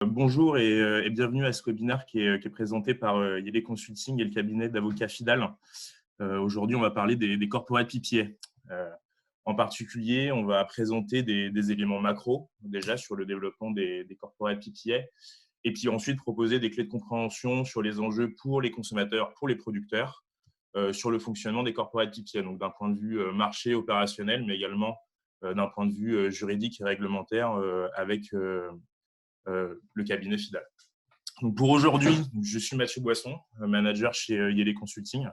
Bonjour et bienvenue à ce webinaire qui est présenté par Yele Consulting et le cabinet d'avocats Fidal. Aujourd'hui, on va parler des corporate PPA. En particulier, on va présenter des éléments macro, déjà sur le développement des corporate PPA, et puis ensuite proposer des clés de compréhension sur les enjeux pour les consommateurs, pour les producteurs, sur le fonctionnement des corporate PPA, donc d'un point de vue marché opérationnel, mais également d'un point de vue juridique et réglementaire avec le cabinet Fidal. Donc pour aujourd'hui, je suis Mathieu Boisson, manager chez Yele Consulting.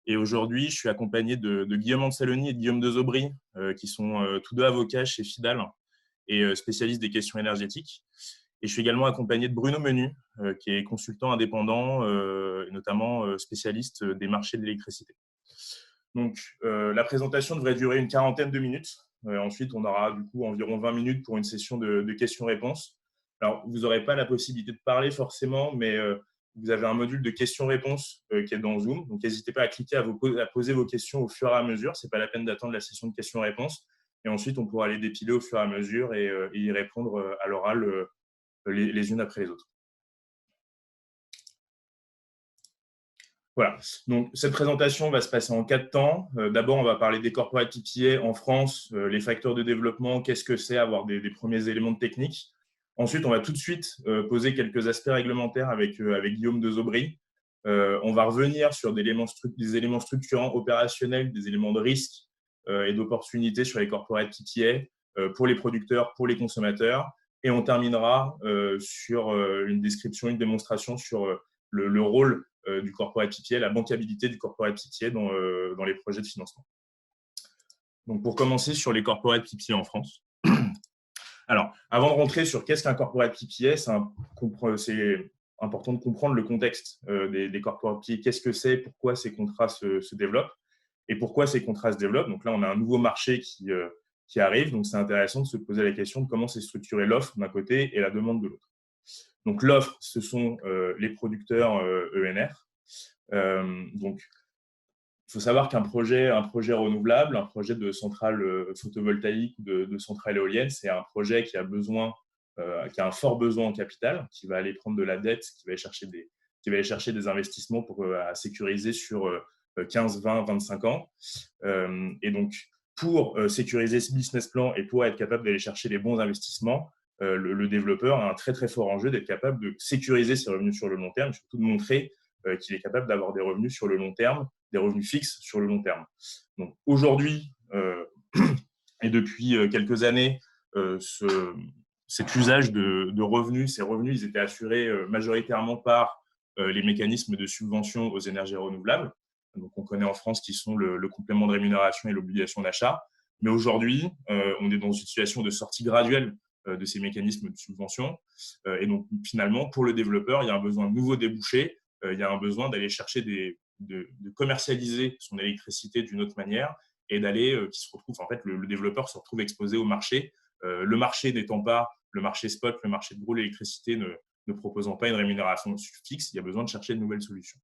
Et aujourd'hui, je suis accompagné de Guillaume Ansaloni et de Guillaume Dezobry, qui sont tous deux avocats chez Fidal et spécialistes des questions énergétiques. Et je suis également accompagné de Bruno Menu, qui est consultant indépendant, et notamment spécialiste des marchés de l'électricité. Donc, la présentation devrait durer une quarantaine de minutes. Ensuite, on aura du coup environ 20 minutes pour une session de questions-réponses. Alors, vous n'aurez pas la possibilité de parler forcément, mais vous avez un module de questions-réponses qui est dans Zoom. Donc, n'hésitez pas à cliquer à poser vos questions au fur et à mesure. Ce n'est pas la peine d'attendre la session de questions-réponses. Et ensuite, on pourra les dépiler au fur et à mesure et y répondre à l'oral les unes après les autres. Voilà. Donc, cette présentation va se passer en 4 temps. D'abord, on va parler des corporate PPA en France, les facteurs de développement, qu'est-ce que c'est, avoir des premiers éléments de technique. Ensuite, on va tout de suite poser quelques aspects réglementaires avec Guillaume Dezobry. On va revenir sur des éléments structurants opérationnels, des éléments de risque et d'opportunité sur les corporate PPA pour les producteurs, pour les consommateurs. Et on terminera sur une description, une démonstration sur le rôle du corporate PPA, la bancabilité du corporate PPA dans les projets de financement. Donc, pour commencer sur les corporate PPA en France. Alors, avant de rentrer sur qu'est-ce qu'un corporate PPA, c'est important de comprendre le contexte des corporate PPA. Qu'est-ce que c'est, pourquoi ces contrats se développent et pourquoi ces contrats se développent. Donc là, on a un nouveau marché qui arrive. Donc, c'est intéressant de se poser la question de comment c'est structuré l'offre d'un côté et la demande de l'autre. Donc, l'offre, ce sont les producteurs ENR. Donc, il faut savoir qu'un projet renouvelable, un projet de centrale photovoltaïque, de centrale éolienne, c'est un projet qui a un fort besoin en capital, qui va aller prendre de la dette, qui va aller chercher des investissements pour à sécuriser sur 15, 20, 25 ans. Et donc, pour sécuriser ce business plan et pour être capable d'aller chercher les bons investissements, le développeur a un très, très fort enjeu d'être capable de sécuriser ses revenus sur le long terme, surtout de montrer qu'il est capable d'avoir des revenus sur le long terme, des revenus fixes sur le long terme. Donc aujourd'hui, et depuis quelques années, cet usage de revenus, ces revenus, ils étaient assurés majoritairement par les mécanismes de subvention aux énergies renouvelables. Donc on connaît en France qui sont le complément de rémunération et l'obligation d'achat. Mais aujourd'hui, on est dans une situation de sortie graduelle de ces mécanismes de subvention. Et donc finalement, pour le développeur, il y a un besoin de nouveaux débouchés. Il y a un besoin d'aller chercher de commercialiser son électricité d'une autre manière et d'aller qui se retrouve en fait le développeur se retrouve exposé au marché. Le marché n'étant pas le marché spot, le marché de gros l'électricité ne proposant pas une rémunération fixe, il y a besoin de chercher de nouvelles solutions.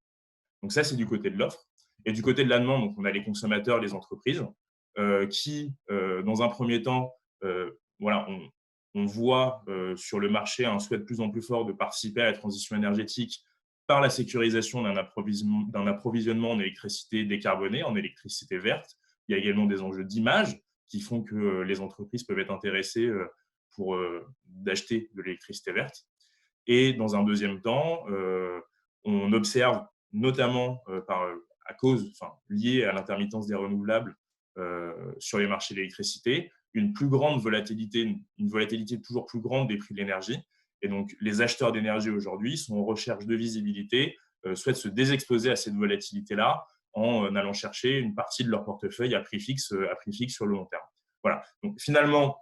Donc ça, c'est du côté de l'offre. Et du côté de la demande, donc on a les consommateurs, les entreprises qui, dans un premier temps, voilà, on voit sur le marché un souhait de plus en plus fort de participer à la transition énergétique par la sécurisation d'un approvisionnement en électricité décarbonée, en électricité verte. Il y a également des enjeux d'image qui font que les entreprises peuvent être intéressées pour d'acheter de l'électricité verte. Et dans un deuxième temps, on observe notamment liée à l'intermittence des renouvelables sur les marchés de l'électricité, une volatilité toujours plus grande des prix de l'énergie. Et donc, les acheteurs d'énergie aujourd'hui sont en recherche de visibilité, souhaitent se désexposer à cette volatilité-là en allant chercher une partie de leur portefeuille à prix fixe sur le long terme. Voilà. Donc, finalement,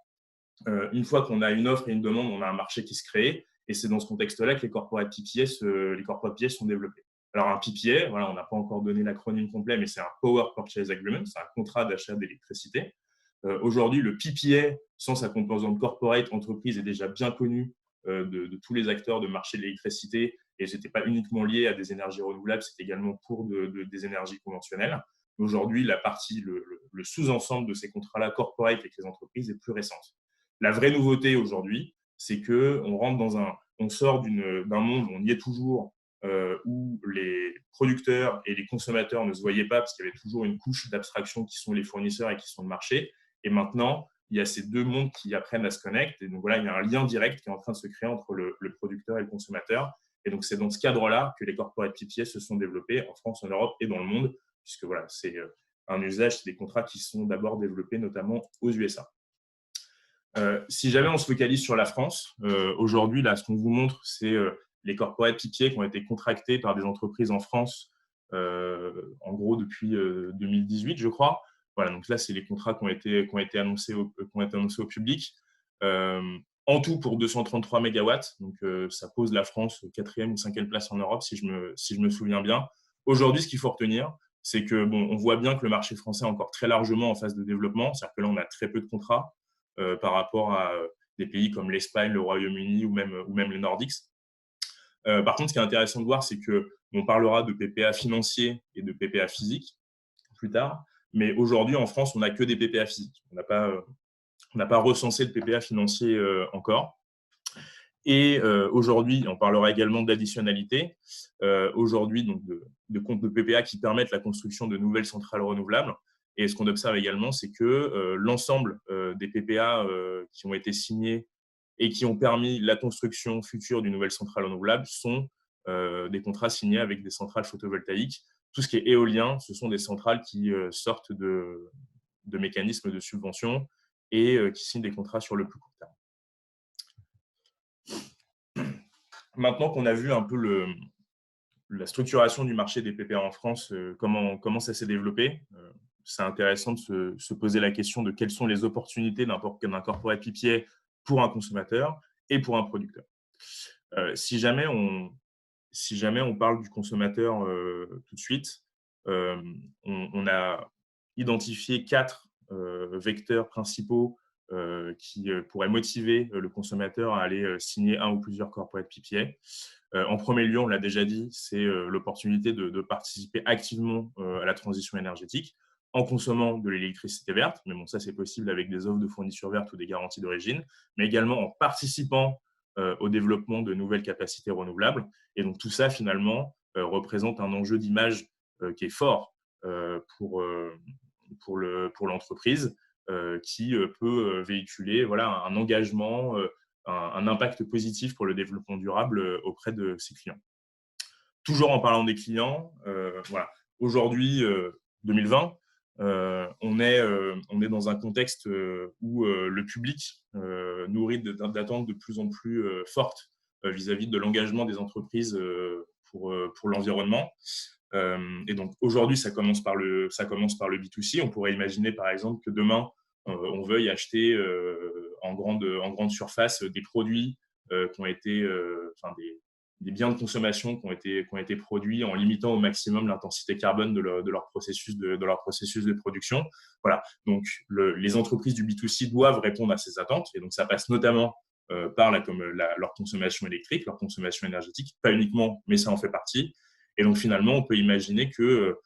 une fois qu'on a une offre et une demande, on a un marché qui se crée. Et c'est dans ce contexte-là que les corporate PPA sont développés. Alors, un PPA, voilà, on n'a pas encore donné l'acronyme complet, mais c'est un Power Purchase Agreement, c'est un contrat d'achat d'électricité. Aujourd'hui, le PPA, sans sa composante corporate entreprise, est déjà bien connu de tous les acteurs de marché de l'électricité et ce n'était pas uniquement lié à des énergies renouvelables, c'est également pour des énergies conventionnelles. Aujourd'hui, le sous-ensemble de ces contrats-là corporate avec les entreprises est plus récente. La vraie nouveauté aujourd'hui, c'est qu'on rentre dans on sort d'un monde où on y est toujours, où les producteurs et les consommateurs ne se voyaient pas parce qu'il y avait toujours une couche d'abstraction qui sont les fournisseurs et qui sont le marché. Et maintenant, il y a ces deux mondes qui apprennent à se connecter. Et donc voilà, il y a un lien direct qui est en train de se créer entre le producteur et le consommateur. Et donc c'est dans ce cadre-là que les corporate PPA se sont développés en France, en Europe et dans le monde, puisque voilà, c'est un usage, c'est des contrats qui sont d'abord développés notamment aux USA. Si jamais on se focalise sur la France, aujourd'hui, là, ce qu'on vous montre, c'est les corporate PPA qui ont été contractés par des entreprises en France, en gros depuis 2018, je crois. Voilà, donc là, c'est les contrats qui ont été annoncés au public. En tout, pour 233 mégawatts. Donc, ça pose la France 4e ou 5e place en Europe, si je me souviens bien. Aujourd'hui, ce qu'il faut retenir, c'est que bon, on voit bien que le marché français est encore très largement en phase de développement. C'est-à-dire que là, on a très peu de contrats par rapport à des pays comme l'Espagne, le Royaume-Uni ou même les Nordiques. Par contre, ce qui est intéressant de voir, c'est qu'on parlera de PPA financiers et de PPA physiques plus tard. Mais aujourd'hui, en France, on n'a que des PPA physiques. On n'a pas recensé de PPA financiers encore. Et aujourd'hui, on parlera également d'additionnalité. Aujourd'hui, donc de comptes de PPA qui permettent la construction de nouvelles centrales renouvelables. Et ce qu'on observe également, c'est que l'ensemble des PPA qui ont été signés et qui ont permis la construction future d'une nouvelle centrale renouvelable sont des contrats signés avec des centrales photovoltaïques. Tout ce qui est éolien, ce sont des centrales qui sortent de mécanismes de subvention et qui signent des contrats sur le plus court terme. Maintenant qu'on a vu un peu la structuration du marché des PPA en France, comment ça s'est développé, c'est intéressant de se poser la question de quelles sont les opportunités d'un corporate PPA pour un consommateur et pour un producteur. Si jamais on parle du consommateur tout de suite, on a identifié 4 vecteurs principaux qui pourraient motiver le consommateur à aller signer un ou plusieurs corporate PPA. En premier lieu, on l'a déjà dit, c'est l'opportunité de participer activement à la transition énergétique en consommant de l'électricité verte, mais bon, ça c'est possible avec des offres de fourniture verte ou des garanties d'origine, mais également en participant au développement de nouvelles capacités renouvelables. Et donc tout ça, finalement, représente un enjeu d'image qui est fort pour l'entreprise, qui peut véhiculer voilà, un engagement, un impact positif pour le développement durable auprès de ses clients. Toujours en parlant des clients, voilà. Aujourd'hui, 2020, on est dans un contexte où le public nourrit d'attentes de plus en plus fortes vis-à-vis de l'engagement des entreprises pour l'environnement. Et donc aujourd'hui, ça commence par le B2C. On pourrait imaginer par exemple que demain, on veuille acheter en grande surface des produits qui ont été, des biens de consommation qui ont été produits en limitant au maximum l'intensité carbone de leur processus de production. Voilà. Donc les entreprises du B2C doivent répondre à ces attentes, et donc ça passe notamment par leur consommation électrique, leur consommation énergétique, pas uniquement, mais ça en fait partie. Et donc finalement, on peut imaginer que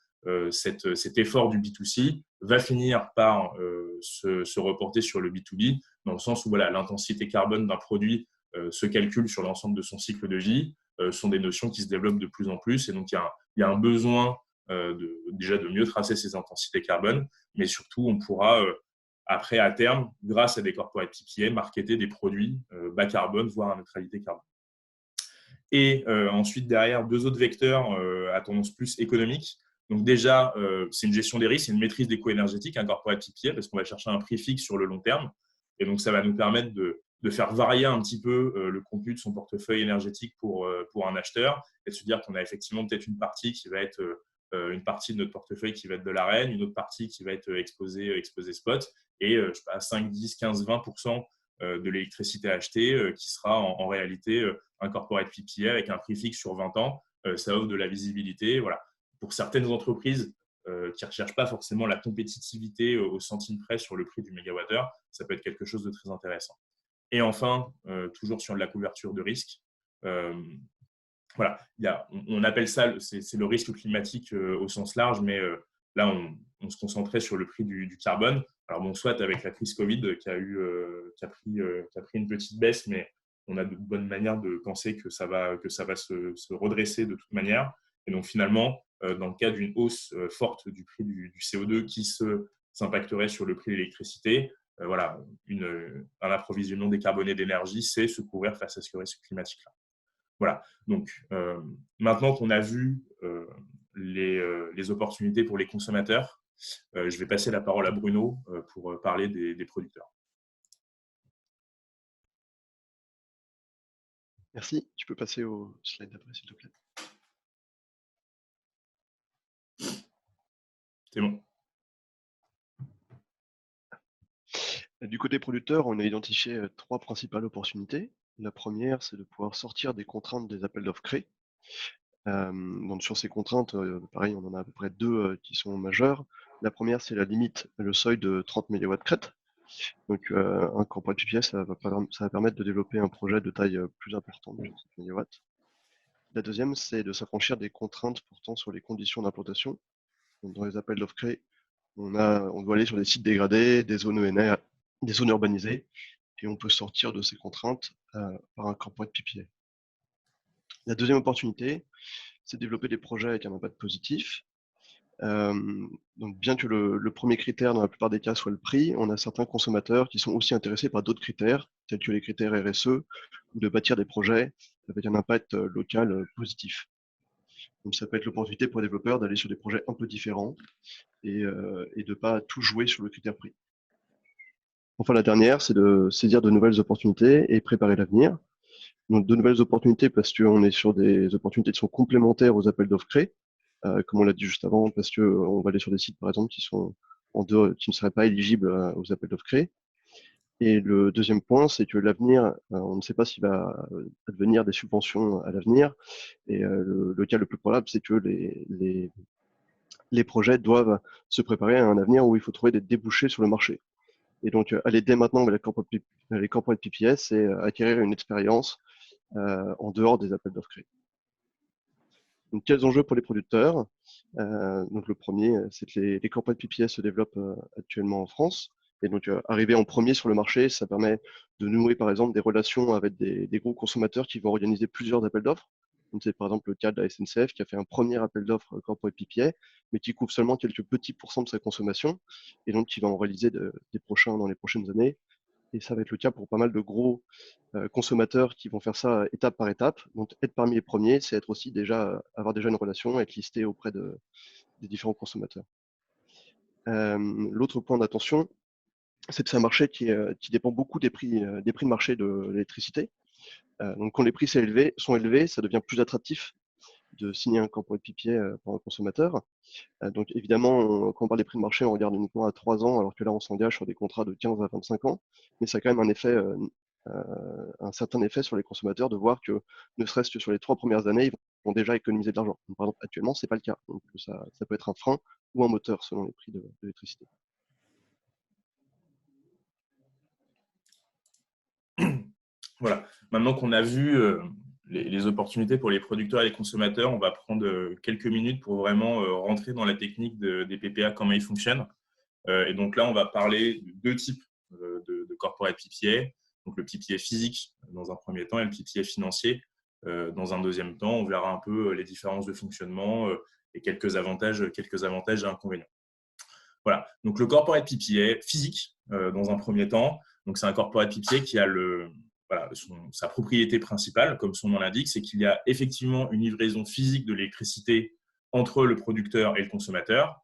cet effort du B2C va finir par se reporter sur le B2B, dans le sens où voilà, l'intensité carbone d'un produit se calcule sur l'ensemble de son cycle de vie, sont des notions qui se développent de plus en plus. Et donc, il y a un besoin déjà de mieux tracer ces intensités carbone, mais surtout, on pourra, après, à terme, grâce à des corporate PPA, marketer des produits bas carbone, voire à neutralité carbone. Et ensuite, derrière, 2 autres vecteurs à tendance plus économique. Donc déjà, c'est une gestion des risques, c'est une maîtrise des coûts énergétiques, un corporate PPA, parce qu'on va chercher un prix fixe sur le long terme. Et donc, ça va nous permettre de faire varier un petit peu le contenu de son portefeuille énergétique pour un acheteur, et de se dire qu'on a effectivement peut-être une partie qui va être une partie de notre portefeuille qui va être de l'AREN, une autre partie qui va être exposée spot, et je sais pas, 5, 10, 15, 20% de l'électricité achetée qui sera en réalité un corporate PPA avec un prix fixe sur 20 ans. Ça offre de la visibilité. Voilà. Pour certaines entreprises qui ne recherchent pas forcément la compétitivité au centime près sur le prix du mégawattheure, ça peut être quelque chose de très intéressant. Et enfin, toujours sur de la couverture de risque, voilà, on appelle ça, c'est le risque climatique au sens large, mais là, on se concentrait sur le prix du carbone. Alors bon, soit avec la crise Covid qui a pris une petite baisse, mais on a de bonnes manières de penser que ça va se redresser de toute manière. Et donc, finalement, dans le cas d'une hausse forte du prix du CO2 qui s'impacterait sur le prix de l'électricité, voilà, un approvisionnement décarboné d'énergie, c'est se couvrir face à ce risque climatique-là. Voilà. Donc, maintenant qu'on a vu les opportunités pour les consommateurs, je vais passer la parole à Bruno pour parler des producteurs. Merci. Tu peux passer au slide d'après, s'il te plaît. C'est bon. Du côté producteur, on a identifié 3 principales opportunités. La première, c'est de pouvoir sortir des contraintes des appels d'offres créés. Donc sur ces contraintes, pareil, on en a à peu près 2 qui sont majeures. La première, c'est la limite, le seuil de 30 MW crête. Donc un corporate PPA, ça va permettre de développer un projet de taille plus importante de 30 MW. La deuxième, c'est de s'affranchir des contraintes portant sur les conditions d'implantation. Donc, dans les appels d'offres créés, on doit aller sur des sites dégradés, des zones ENR, des zones urbanisées, et on peut sortir de ces contraintes par un corporate PPA. La deuxième opportunité, c'est de développer des projets avec un impact positif. Donc bien que le premier critère dans la plupart des cas soit le prix, on a certains consommateurs qui sont aussi intéressés par d'autres critères, tels que les critères RSE, ou de bâtir des projets avec un impact local positif. Donc ça peut être l'opportunité pour les développeurs d'aller sur des projets un peu différents et de ne pas tout jouer sur le critère prix. Enfin, la dernière, c'est de saisir de nouvelles opportunités et préparer l'avenir. Donc, de nouvelles opportunités parce qu'on est sur des opportunités qui sont complémentaires aux appels d'offres créés, comme on l'a dit juste avant, parce qu'on va aller sur des sites, par exemple, qui sont en dehors, qui ne seraient pas éligibles aux appels d'offres créés. Et le deuxième point, c'est que l'avenir, on ne sait pas s'il va advenir des subventions à l'avenir. Et le cas le plus probable, c'est que les projets doivent se préparer à un avenir où il faut trouver des débouchés sur le marché. Et donc, aller dès maintenant avec les corporate PPS, c'est acquérir une expérience en dehors des appels d'offres créés. Donc, quels enjeux pour les producteurs? Donc, le premier, c'est que les corporate PPS se développent actuellement en France. Et donc, arriver en premier sur le marché, ça permet de nouer, par exemple, des relations avec des gros consommateurs qui vont organiser plusieurs appels d'offres. Donc, c'est par exemple le cas de la SNCF qui a fait un premier appel d'offres corporate PPA, mais qui couvre seulement quelques petits pourcents de sa consommation, et donc qui va en réaliser des prochains dans les prochaines années. Et ça va être le cas pour pas mal de gros consommateurs qui vont faire ça étape par étape. Donc, être parmi les premiers, c'est être aussi avoir déjà une relation, être listé auprès des différents consommateurs. L'autre point d'attention, c'est que c'est un marché qui dépend beaucoup des prix de marché de l'électricité. Donc, quand les prix sont élevés, ça devient plus attractif de signer un corporate PPA pour un consommateur. Donc, évidemment, quand on parle des prix de marché, on regarde uniquement à 3 ans, alors que là, on s'engage sur des contrats de 15 à 25 ans. Mais ça a quand même un certain effet sur les consommateurs de voir que, ne serait-ce que sur les 3 premières années, ils vont déjà économiser de l'argent. Par exemple, actuellement, ce n'est pas le cas. Donc, ça peut être un frein ou un moteur selon les prix de l'électricité. Voilà. Maintenant qu'on a vu les opportunités pour les producteurs et les consommateurs, on va prendre quelques minutes pour vraiment rentrer dans la technique des PPA, comment ils fonctionnent. Et donc là, on va parler de 2 types de corporate PPA. Donc le PPA physique dans un premier temps et le PPA financier dans un deuxième temps. On verra un peu les différences de fonctionnement et quelques avantages et inconvénients. Voilà. Donc le corporate PPA physique dans un premier temps. Donc c'est un corporate PPA qui a sa propriété principale, comme son nom l'indique, c'est qu'il y a effectivement une livraison physique de l'électricité entre le producteur et le consommateur.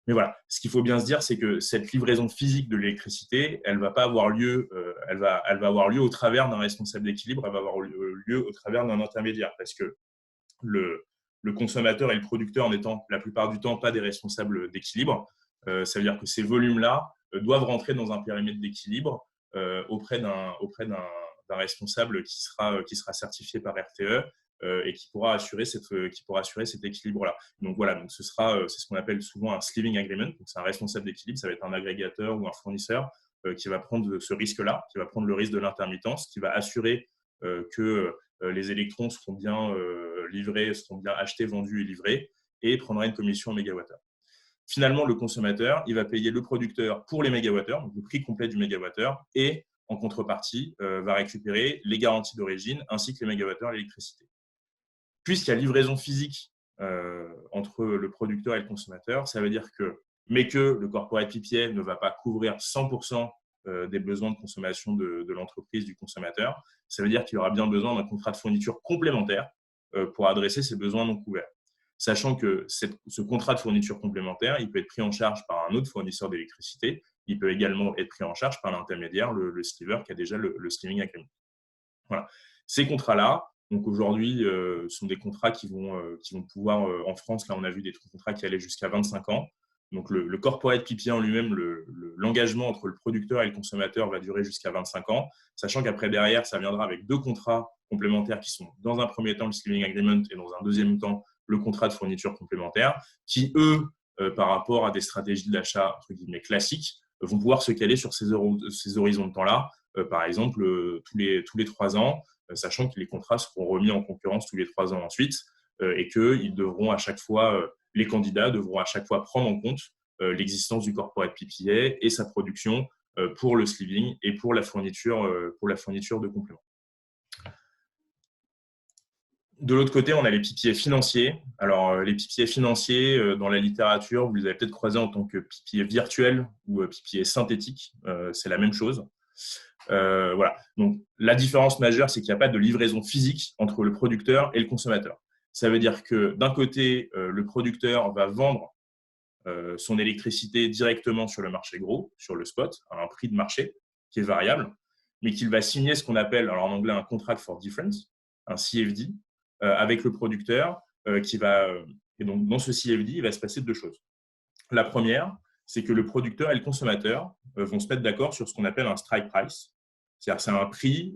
Mais voilà, ce qu'il faut bien se dire, c'est que cette livraison physique de l'électricité, elle va pas avoir lieu, elle va avoir lieu au travers d'un responsable d'équilibre, elle va avoir lieu au travers d'un intermédiaire, parce que le consommateur et le producteur n'étant la plupart du temps pas des responsables d'équilibre, ça veut dire que ces volumes-là doivent rentrer dans un périmètre d'équilibre auprès d'un responsable qui sera certifié par RTE et qui pourra assurer cet équilibre-là. Donc voilà, donc c'est ce qu'on appelle souvent un sleeving agreement. Donc c'est un responsable d'équilibre, ça va être un agrégateur ou un fournisseur qui va prendre ce risque-là, qui va prendre le risque de l'intermittence, qui va assurer que les électrons seront bien livrés, seront bien achetés, vendus et livrés, et prendra une commission en mégawattheure. Finalement, le consommateur, il va payer le producteur pour les mégawattheures, donc le prix complet du mégawattheure, et en contrepartie, va récupérer les garanties d'origine ainsi que les mégawattheures d'électricité. Puisqu'il y a livraison physique entre le producteur et le consommateur, ça veut dire que le corporate PPA ne va pas couvrir 100% des besoins de consommation de l'entreprise, du consommateur, ça veut dire qu'il y aura bien besoin d'un contrat de fourniture complémentaire pour adresser ces besoins non couverts. Sachant que ce contrat de fourniture complémentaire, il peut être pris en charge par un autre fournisseur d'électricité, il peut également être pris en charge par l'intermédiaire, le sliver qui a déjà le sleeving agreement. Voilà. Ces contrats-là, donc aujourd'hui, sont des contrats qui vont pouvoir, en France, là on a vu des contrats qui allaient jusqu'à 25 ans. Donc le corporate PPA en lui-même, l'engagement entre le producteur et le consommateur va durer jusqu'à 25 ans, sachant qu'après derrière, ça viendra avec 2 contrats complémentaires qui sont dans un premier temps le sleeving agreement et dans un deuxième temps le contrat de fourniture complémentaire, qui eux, par rapport à des stratégies d'achat entre guillemets classiques, vont pouvoir se caler sur ces horizons de temps-là, par exemple tous les 3 ans, sachant que les contrats seront remis en concurrence tous les 3 ans ensuite, et qu'ils devront à chaque fois, les candidats devront à chaque fois prendre en compte l'existence du corporate PPA et sa production pour le sleeving et pour la fourniture de compléments. De l'autre côté, on a les PPA financiers. Alors, les PPA financiers, dans la littérature, vous les avez peut-être croisés en tant que PPA virtuel ou PPA synthétique. C'est la même chose. Voilà. Donc, la différence majeure, c'est qu'il n'y a pas de livraison physique entre le producteur et le consommateur. Ça veut dire que d'un côté, le producteur va vendre son électricité directement sur le marché gros, sur le spot, à un prix de marché qui est variable, mais qu'il va signer ce qu'on appelle, alors en anglais, un contract for difference, un CFD, avec le producteur et donc dans ce CFD, il va se passer 2 choses. La première, c'est que le producteur et le consommateur vont se mettre d'accord sur ce qu'on appelle un strike price. C'est-à-dire c'est un prix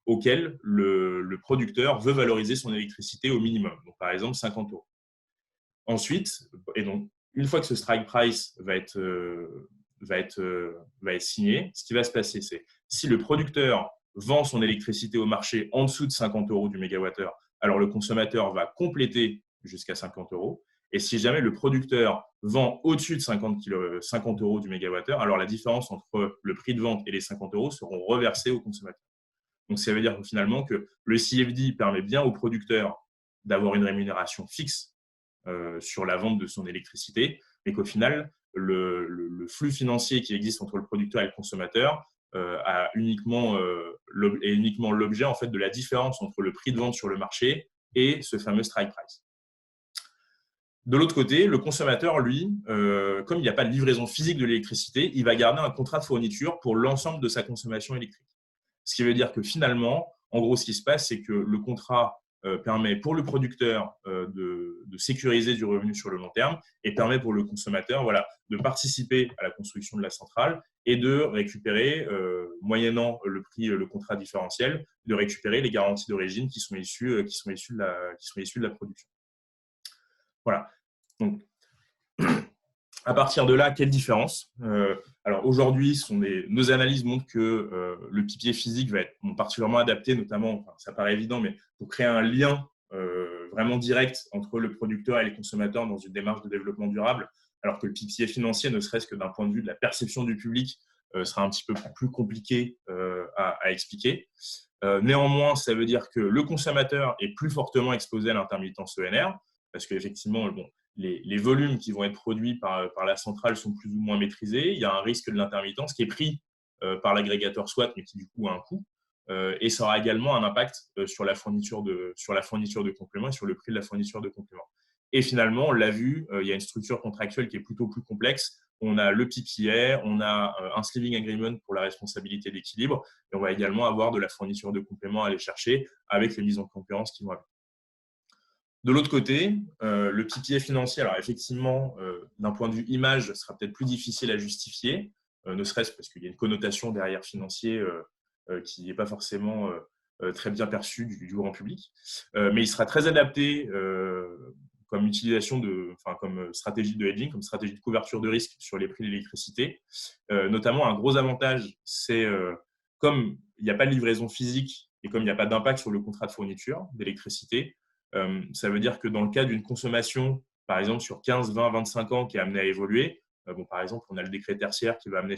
auquel le producteur veut valoriser son électricité au minimum. Donc, par exemple, 50 €. Ensuite, et donc, une fois que ce strike price va être signé, ce qui va se passer, c'est si le producteur vend son électricité au marché en dessous de 50 € du mégawattheure, alors le consommateur va compléter jusqu'à 50 €. Et si jamais le producteur vend au-dessus de 50 € du mégawattheure, alors la différence entre le prix de vente et les 50 € seront reversés au consommateur. Donc, ça veut dire finalement que le CFD permet bien au producteur d'avoir une rémunération fixe sur la vente de son électricité, mais qu'au final, le flux financier qui existe entre le producteur et le consommateur est uniquement l'objet en fait, de la différence entre le prix de vente sur le marché et ce fameux strike price. De l'autre côté, le consommateur, lui, comme il n'y a pas de livraison physique de l'électricité, il va garder un contrat de fourniture pour l'ensemble de sa consommation électrique. Ce qui veut dire que finalement, en gros, ce qui se passe, c'est que le contrat permet pour le producteur de sécuriser du revenu sur le long terme et permet pour le consommateur de participer à la construction de la centrale et de récupérer, moyennant le contrat différentiel, de récupérer les garanties d'origine qui sont issues de la production. Voilà. Donc, à partir de là, quelle différence? Alors aujourd'hui, nos analyses montrent que le PPA physique va être particulièrement adapté, notamment, ça paraît évident, mais pour créer un lien vraiment direct entre le producteur et les consommateurs dans une démarche de développement durable, alors que le PPA financier, ne serait-ce que d'un point de vue de la perception du public, sera un petit peu plus compliqué à expliquer. Néanmoins, ça veut dire que le consommateur est plus fortement exposé à l'intermittence ENR, parce qu'effectivement, les volumes qui vont être produits par la centrale sont plus ou moins maîtrisés. Il y a un risque de l'intermittence qui est pris par l'agrégateur SWAT, mais qui du coup a un coût. Et ça aura également un impact sur la fourniture de compléments et sur le prix de la fourniture de compléments. Et finalement, on l'a vu, il y a une structure contractuelle qui est plutôt plus complexe. On a le PPA, on a un sleeving agreement pour la responsabilité d'équilibre, et on va également avoir de la fourniture de compléments à aller chercher avec les mises en concurrence qui vont avec. De l'autre côté, le PPA financier, alors effectivement, d'un point de vue image, ce sera peut-être plus difficile à justifier, ne serait-ce parce qu'il y a une connotation derrière financier qui n'est pas forcément très bien perçue du grand public. Mais il sera très adapté comme utilisation comme stratégie de hedging, comme stratégie de couverture de risque sur les prix de l'électricité. Notamment, un gros avantage, c'est comme il n'y a pas de livraison physique et comme il n'y a pas d'impact sur le contrat de fourniture d'électricité, ça veut dire que dans le cas d'une consommation, par exemple sur 15, 20, 25 ans qui est amenée à évoluer, par exemple, on a le décret tertiaire qui va amener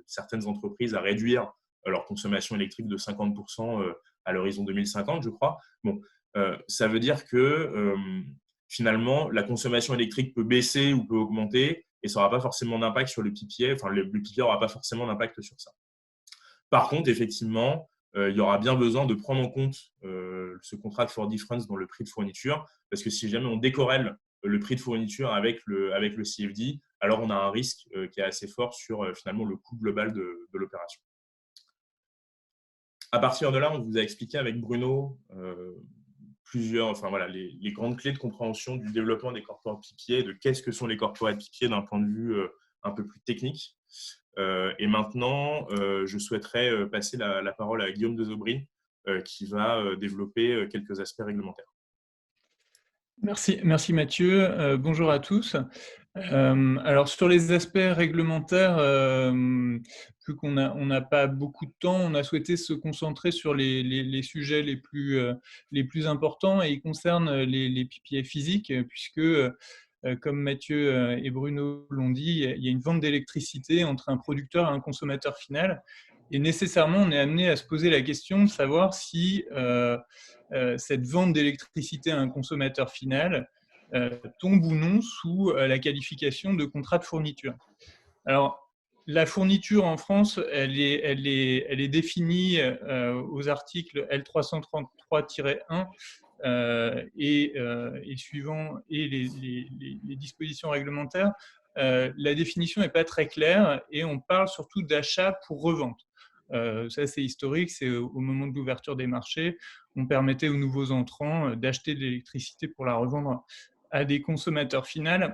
certaines entreprises à réduire leur consommation électrique de 50% à l'horizon 2050, je crois. Bon, ça veut dire que finalement, la consommation électrique peut baisser ou peut augmenter et ça n'aura pas forcément d'impact sur le PPA. Enfin, le PPA n'aura pas forcément d'impact sur ça. Par contre, effectivement, il y aura bien besoin de prendre en compte ce contract for difference dans le prix de fourniture, parce que si jamais on décorrèle le prix de fourniture avec le CFD, alors on a un risque qui est assez fort sur finalement le coût global de l'opération. À partir de là, on vous a expliqué avec Bruno les grandes clés de compréhension du développement des corporate PPA, de qu'est-ce que sont les corporate PPA d'un point de vue un peu plus technique. Et maintenant, je souhaiterais passer la parole à Guillaume Desaubry, qui va développer quelques aspects réglementaires. Merci Mathieu. Bonjour à tous. Alors sur les aspects réglementaires, vu qu'on n'a pas beaucoup de temps, on a souhaité se concentrer sur les sujets les plus importants et ils concernent les PPA physiques, puisque comme Mathieu et Bruno l'ont dit, il y a une vente d'électricité entre un producteur et un consommateur final. Et nécessairement, on est amené à se poser la question de savoir si cette vente d'électricité à un consommateur final tombe ou non sous la qualification de contrat de fourniture. Alors, la fourniture en France, elle est définie aux articles L333-1 et suivant et les dispositions réglementaires. La définition n'est pas très claire et on parle surtout d'achat pour revente. Ça, c'est historique, c'est au moment de l'ouverture des marchés, on permettait aux nouveaux entrants d'acheter de l'électricité pour la revendre à des consommateurs finaux.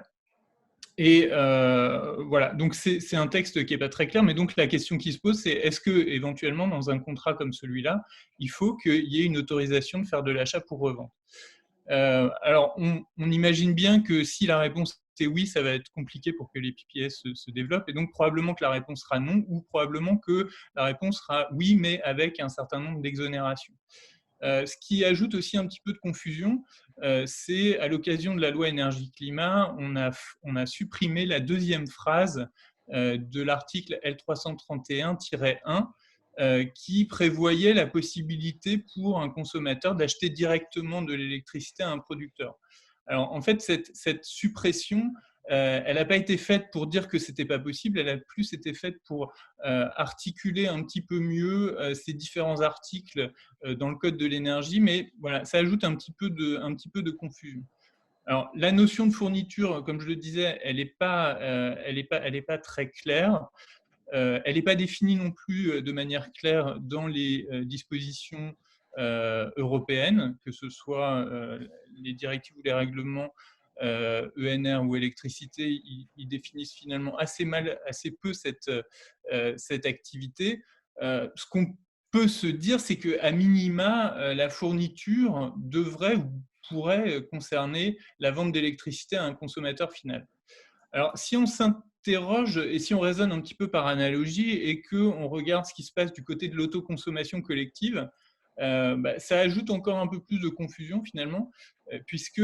Et voilà, donc c'est un texte qui n'est pas très clair, mais donc la question qui se pose, c'est est-ce que éventuellement dans un contrat comme celui-là, il faut qu'il y ait une autorisation de faire de l'achat pour revente? Alors, on imagine bien que si la réponse est oui, ça va être compliqué pour que les PPA se développent, et donc probablement que la réponse sera non, ou probablement que la réponse sera oui, mais avec un certain nombre d'exonérations. Ce qui ajoute aussi un petit peu de confusion, c'est à l'occasion de la loi énergie-climat, on a supprimé la deuxième phrase de l'article L331-1 qui prévoyait la possibilité pour un consommateur d'acheter directement de l'électricité à un producteur. Alors, en fait, cette suppression, elle n'a pas été faite pour dire que ce n'était pas possible, elle a plus été faite pour articuler un petit peu mieux ces différents articles dans le Code de l'énergie, mais voilà, ça ajoute un petit peu de confusion. Alors, la notion de fourniture, comme je le disais, elle n'est pas très claire. Elle n'est pas définie non plus de manière claire dans les dispositions européennes, que ce soit les directives ou les règlements ENR ou électricité, ils définissent finalement assez peu cette activité. Ce qu'on peut se dire, c'est qu'à minima, la fourniture devrait ou pourrait concerner la vente d'électricité à un consommateur final. Alors, si on s'interroge et si on raisonne un petit peu par analogie et qu'on regarde ce qui se passe du côté de l'autoconsommation collective, ça ajoute encore un peu plus de confusion finalement, puisque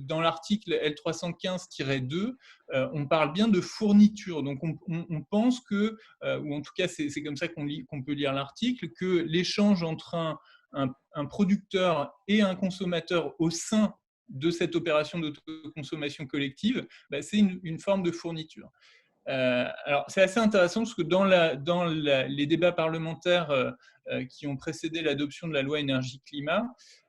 dans l'article L315-2, on parle bien de fourniture. Donc, on pense que, ou en tout cas, c'est comme ça qu'on peut lire l'article, que l'échange entre un producteur et un consommateur au sein de cette opération d'autoconsommation collective, c'est une forme de fourniture. Alors, c'est assez intéressant parce que dans les débats parlementaires qui ont précédé l'adoption de la loi énergie-climat,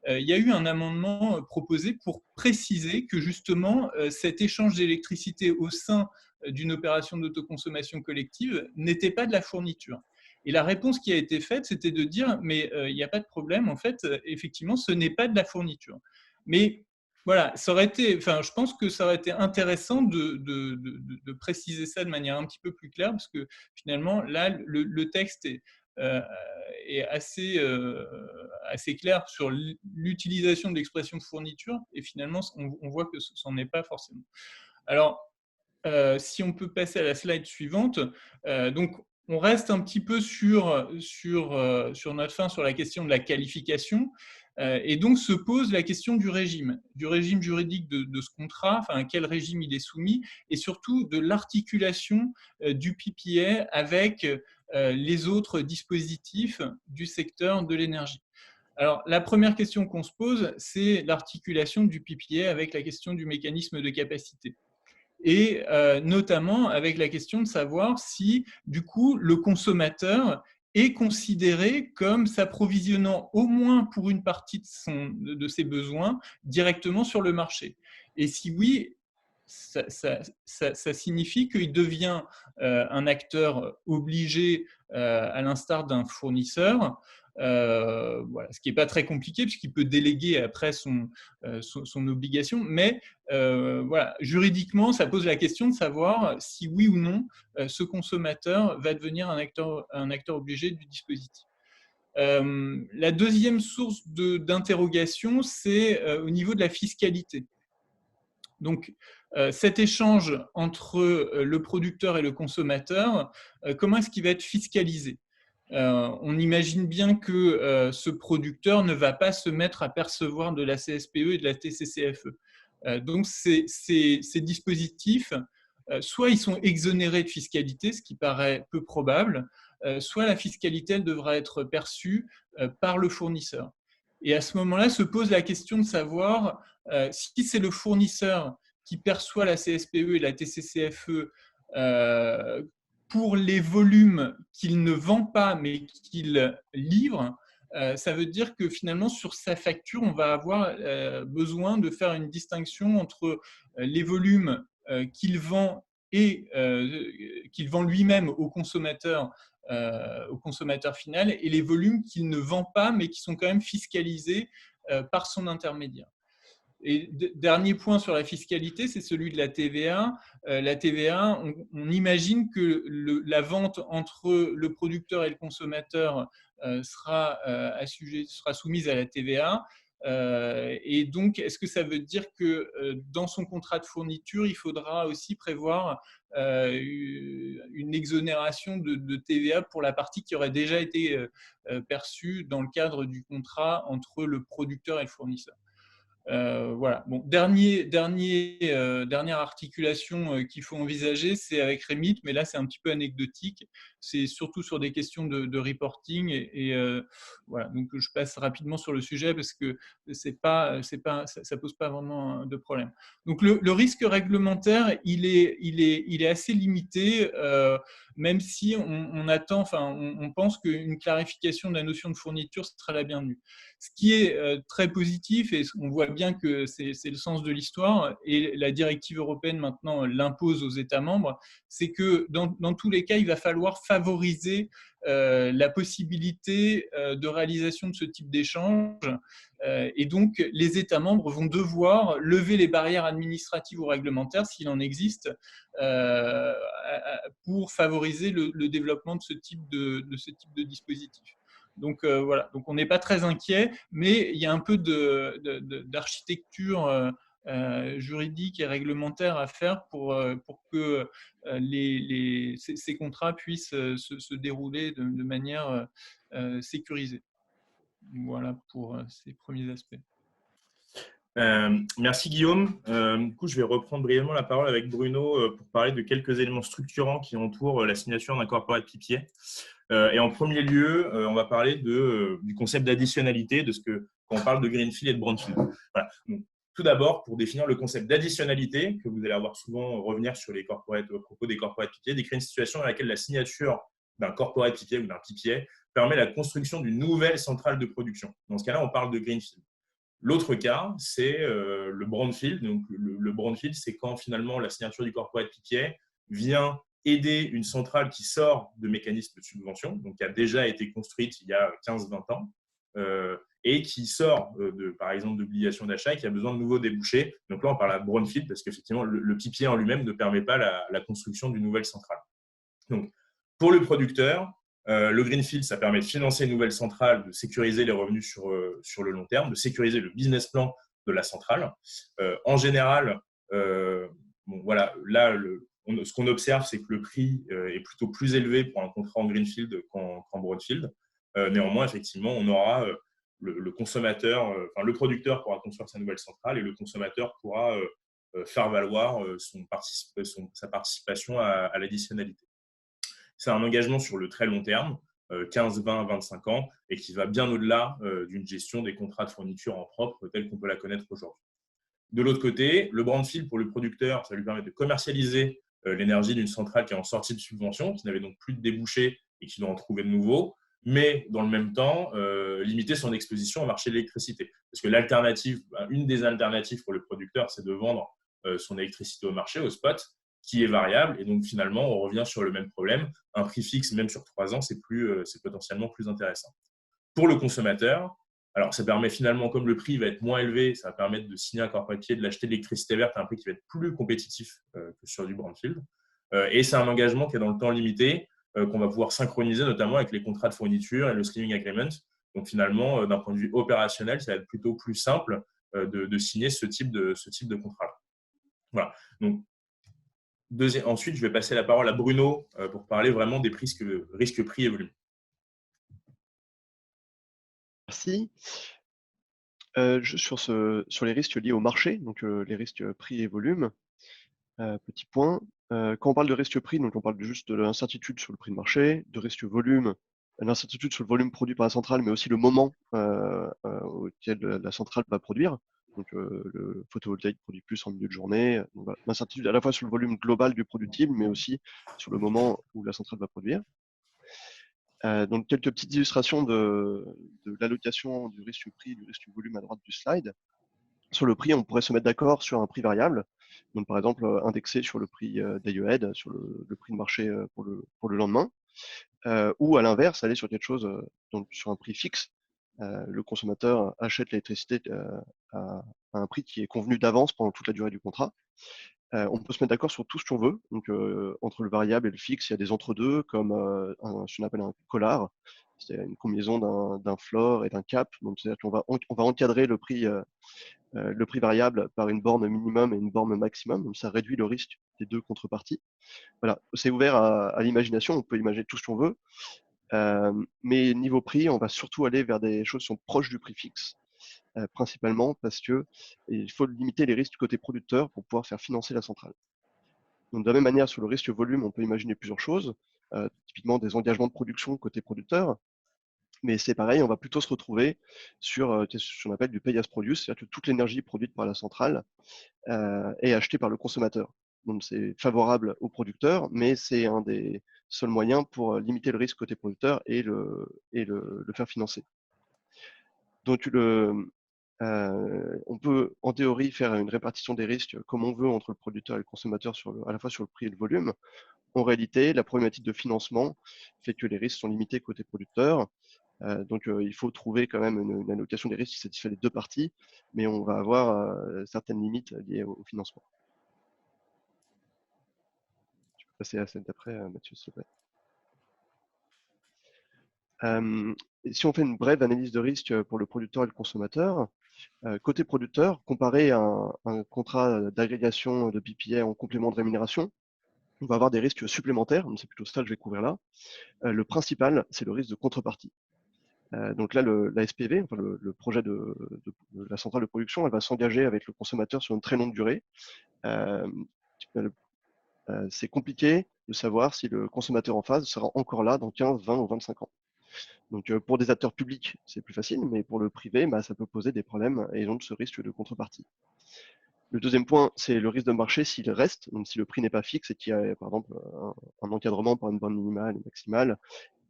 il y a eu un amendement proposé pour préciser que justement cet échange d'électricité au sein d'une opération d'autoconsommation collective n'était pas de la fourniture. Et la réponse qui a été faite, c'était de dire mais il n'y a pas de problème, en fait, effectivement, ce n'est pas de la fourniture. Mais voilà, je pense que ça aurait été intéressant de préciser ça de manière un petit peu plus claire, parce que finalement, là, le texte est assez clair sur l'utilisation de l'expression fourniture, et finalement, on voit que ce n'en est pas forcément. Alors, si on peut passer à la slide suivante, donc on reste un petit peu sur notre fin sur la question de la qualification. Et donc se pose la question du régime juridique de ce contrat, enfin à quel régime il est soumis, et surtout de l'articulation du PPA avec les autres dispositifs du secteur de l'énergie. Alors, la première question qu'on se pose, c'est l'articulation du PPA avec la question du mécanisme de capacité. Et notamment avec la question de savoir si, du coup, le consommateur est considéré comme s'approvisionnant au moins pour une partie de ses besoins directement sur le marché. Et si oui, ça signifie qu'il devient un acteur obligé, à l'instar d'un fournisseur, voilà, ce qui n'est pas très compliqué puisqu'il peut déléguer après son obligation, mais voilà, juridiquement, ça pose la question de savoir si oui ou non ce consommateur va devenir un acteur obligé du dispositif. La deuxième source d'interrogation, c'est au niveau de la fiscalité. Donc, cet échange entre le producteur et le consommateur, comment est-ce qu'il va être fiscalisé ? On imagine bien que ce producteur ne va pas se mettre à percevoir de la CSPE et de la TCCFE. Donc, ces dispositifs, soit ils sont exonérés de fiscalité, ce qui paraît peu probable, soit la fiscalité, elle devra être perçue par le fournisseur. Et à ce moment-là, se pose la question de savoir si c'est le fournisseur qui perçoit la CSPE et la TCCFE pour les volumes qu'il ne vend pas mais qu'il livre, ça veut dire que finalement sur sa facture, on va avoir besoin de faire une distinction entre les volumes qu'il vend et qu'il vend lui-même au consommateur final et les volumes qu'il ne vend pas mais qui sont quand même fiscalisés par son intermédiaire. Et dernier point sur la fiscalité, c'est celui de la TVA. La TVA, on imagine que la vente entre le producteur et le consommateur sera soumise à la TVA. Et donc, est-ce que ça veut dire que dans son contrat de fourniture, il faudra aussi prévoir une exonération de TVA pour la partie qui aurait déjà été perçue dans le cadre du contrat entre le producteur et le fournisseur? Voilà. Bon, dernière articulation qu'il faut envisager, c'est avec Remit, mais là c'est un petit peu anecdotique. C'est surtout sur des questions de reporting voilà. Donc je passe rapidement sur le sujet parce que ça pose pas vraiment de problème. Donc le risque réglementaire, il est assez limité, même si on pense qu'une clarification de la notion de fourniture sera la bienvenue. Ce qui est très positif, et on voit bien que c'est le sens de l'histoire, et la directive européenne maintenant l'impose aux États membres, c'est que dans tous les cas, il va falloir favoriser la possibilité de réalisation de ce type d'échange. Et donc, les États membres vont devoir lever les barrières administratives ou réglementaires, s'il en existe, pour favoriser le développement de ce type de dispositif. Donc voilà, donc on n'est pas très inquiet, mais il y a un peu d'architecture juridique et réglementaire à faire pour que ces contrats puissent se dérouler de manière sécurisée. Voilà pour ces premiers aspects. Merci Guillaume. Du coup, je vais reprendre brièvement la parole avec Bruno pour parler de quelques éléments structurants qui entourent la signature d'un corporate PPA. Et en premier lieu, on va parler du concept d'additionnalité, quand on parle de greenfield et de brownfield. Voilà. Donc, tout d'abord, pour définir le concept d'additionnalité, que vous allez avoir souvent revenir sur les corporates, au propos des corporate PPA, décrit une situation dans laquelle la signature d'un corporate PPA ou d'un PPA permet la construction d'une nouvelle centrale de production. Dans ce cas-là, on parle de greenfield. L'autre cas, c'est le brownfield. Donc, le brownfield, c'est quand finalement la signature du corporate PPA vient aider une centrale qui sort de mécanismes de subvention, donc qui a déjà été construite il y a 15-20 ans, et qui sort, par exemple, d'obligations d'achat et qui a besoin de nouveaux débouchés. Donc là, on parle de brownfield parce qu'effectivement, le PPA en lui-même ne permet pas la construction d'une nouvelle centrale. Donc, pour le producteur, le greenfield, ça permet de financer une nouvelle centrale, de sécuriser les revenus sur le long terme, de sécuriser le business plan de la centrale. En général, voilà, là, ce qu'on observe, c'est que le prix est plutôt plus élevé pour un contrat en greenfield qu'en brownfield. Néanmoins, effectivement, on aura le consommateur, enfin, le producteur pourra construire sa nouvelle centrale et le consommateur pourra faire valoir sa participation à l'additionnalité. C'est un engagement sur le très long terme, 15, 20, 25 ans, et qui va bien au-delà d'une gestion des contrats de fourniture en propre telle qu'on peut la connaître aujourd'hui. De l'autre côté, le brownfield pour le producteur, ça lui permet de commercialiser l'énergie d'une centrale qui est en sortie de subvention, qui n'avait donc plus de débouchés et qui doit en trouver de nouveaux, mais dans le même temps, limiter son exposition au marché de l'électricité. Parce que l'alternative, une des alternatives pour le producteur, c'est de vendre son électricité au marché, au spot, qui est variable. Et donc, finalement, on revient sur le même problème. Un prix fixe, même sur 3 ans, c'est potentiellement plus intéressant. Pour le consommateur, alors ça permet finalement, comme le prix va être moins élevé, ça va permettre de signer un accord papier, de l'acheter de l'électricité verte à un prix qui va être plus compétitif que sur du brownfield. Et c'est un engagement qui est dans le temps limité, qu'on va pouvoir synchroniser notamment avec les contrats de fourniture et le slimming agreement. Donc finalement, d'un point de vue opérationnel, ça va être plutôt plus simple de signer ce type de contrat-là. Voilà. Donc, ensuite, je vais passer la parole à Bruno pour parler vraiment des risques prix et volume. Merci. Sur les risques liés au marché, donc les risques prix et volume, petit point. Quand on parle de risque prix, donc on parle juste de l'incertitude sur le prix de marché, de risque volume, l'incertitude sur le volume produit par la centrale, mais aussi le moment auquel la centrale va produire. Donc le photovoltaïque produit plus en milieu de journée. Donc, voilà. L'incertitude à la fois sur le volume global du productible, mais aussi sur le moment où la centrale va produire. Donc quelques petites illustrations de l'allocation du risque prix, du risque volume à droite du slide. Sur le prix, on pourrait se mettre d'accord sur un prix variable, donc par exemple indexé sur le prix day ahead, sur le prix de marché pour le lendemain, ou à l'inverse, aller sur quelque chose, donc sur un prix fixe. Le consommateur achète l'électricité à un prix qui est convenu d'avance pendant toute la durée du contrat. On peut se mettre d'accord sur tout ce qu'on veut. Donc, entre le variable et le fixe, il y a des entre-deux, comme ce qu'on appelle un collar. C'est une combinaison d'un floor et d'un cap. Donc, c'est-à-dire qu'on va encadrer le prix variable par une borne minimum et une borne maximum. Donc, ça réduit le risque des deux contreparties. Voilà, c'est ouvert à l'imagination. On peut imaginer tout ce qu'on veut. Mais niveau prix, on va surtout aller vers des choses qui sont proches du prix fixe. Principalement parce qu'il faut limiter les risques côté producteur pour pouvoir faire financer la centrale. Donc, de la même manière, sur le risque volume, on peut imaginer plusieurs choses, typiquement des engagements de production côté producteur, mais c'est pareil, on va plutôt se retrouver sur ce qu'on appelle du pay as produce, c'est-à-dire que toute l'énergie produite par la centrale est achetée par le consommateur. Donc, c'est favorable au producteur, mais c'est un des seuls moyens pour limiter le risque côté producteur et le faire financer. Donc, on peut en théorie faire une répartition des risques comme on veut entre le producteur et le consommateur à la fois sur le prix et le volume. En réalité, la problématique de financement fait que les risques sont limités côté producteur. Donc il faut trouver quand même une allocation des risques qui satisfait les deux parties, mais on va avoir certaines limites liées au financement. Je peux passer à celle d'après, Mathieu, s'il te plaît. Si on fait une brève analyse de risque pour le producteur et le consommateur, côté producteur, comparé à un contrat d'agrégation de PPA en complément de rémunération, on va avoir des risques supplémentaires, c'est plutôt ça que je vais couvrir là. Le principal, c'est le risque de contrepartie. Donc là, la SPV, enfin le projet de la centrale de production, elle va s'engager avec le consommateur sur une très longue durée. C'est compliqué de savoir si le consommateur en face sera encore là dans 15, 20 ou 25 ans. Donc, pour des acteurs publics, c'est plus facile, mais pour le privé, ça peut poser des problèmes et donc ce risque de contrepartie. Le deuxième point, c'est le risque de marché s'il reste, donc si le prix n'est pas fixe et qu'il y a, par exemple, un encadrement par une borne minimale et maximale,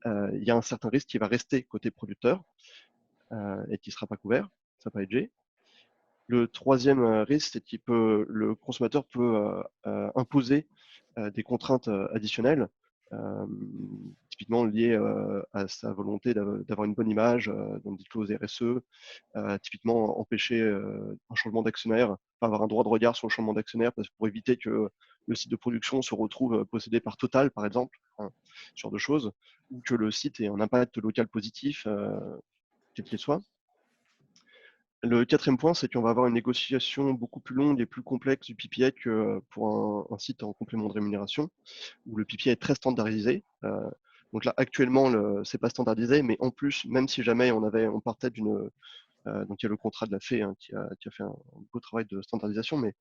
il y a un certain risque qui va rester côté producteur et qui ne sera pas couvert, ça va pas hedgé. Le troisième risque, c'est que le consommateur peut imposer des contraintes additionnelles, typiquement liées à sa volonté d'avoir une bonne image, donc des clauses RSE, typiquement empêcher un changement d'actionnaire, pas avoir un droit de regard sur le changement d'actionnaire pour éviter que le site de production se retrouve possédé par Total, par exemple, hein, ce genre de choses, ou que le site ait un impact local positif, quel qu'il soit. Le quatrième point, c'est qu'on va avoir une négociation beaucoup plus longue et plus complexe du PPA que pour un site en complément de rémunération, où le PPA est très standardisé. Donc là, actuellement, c'est pas standardisé, mais en plus, même si jamais on partait d'une donc il y a le contrat de la FEE qui a fait un beau travail de standardisation, mais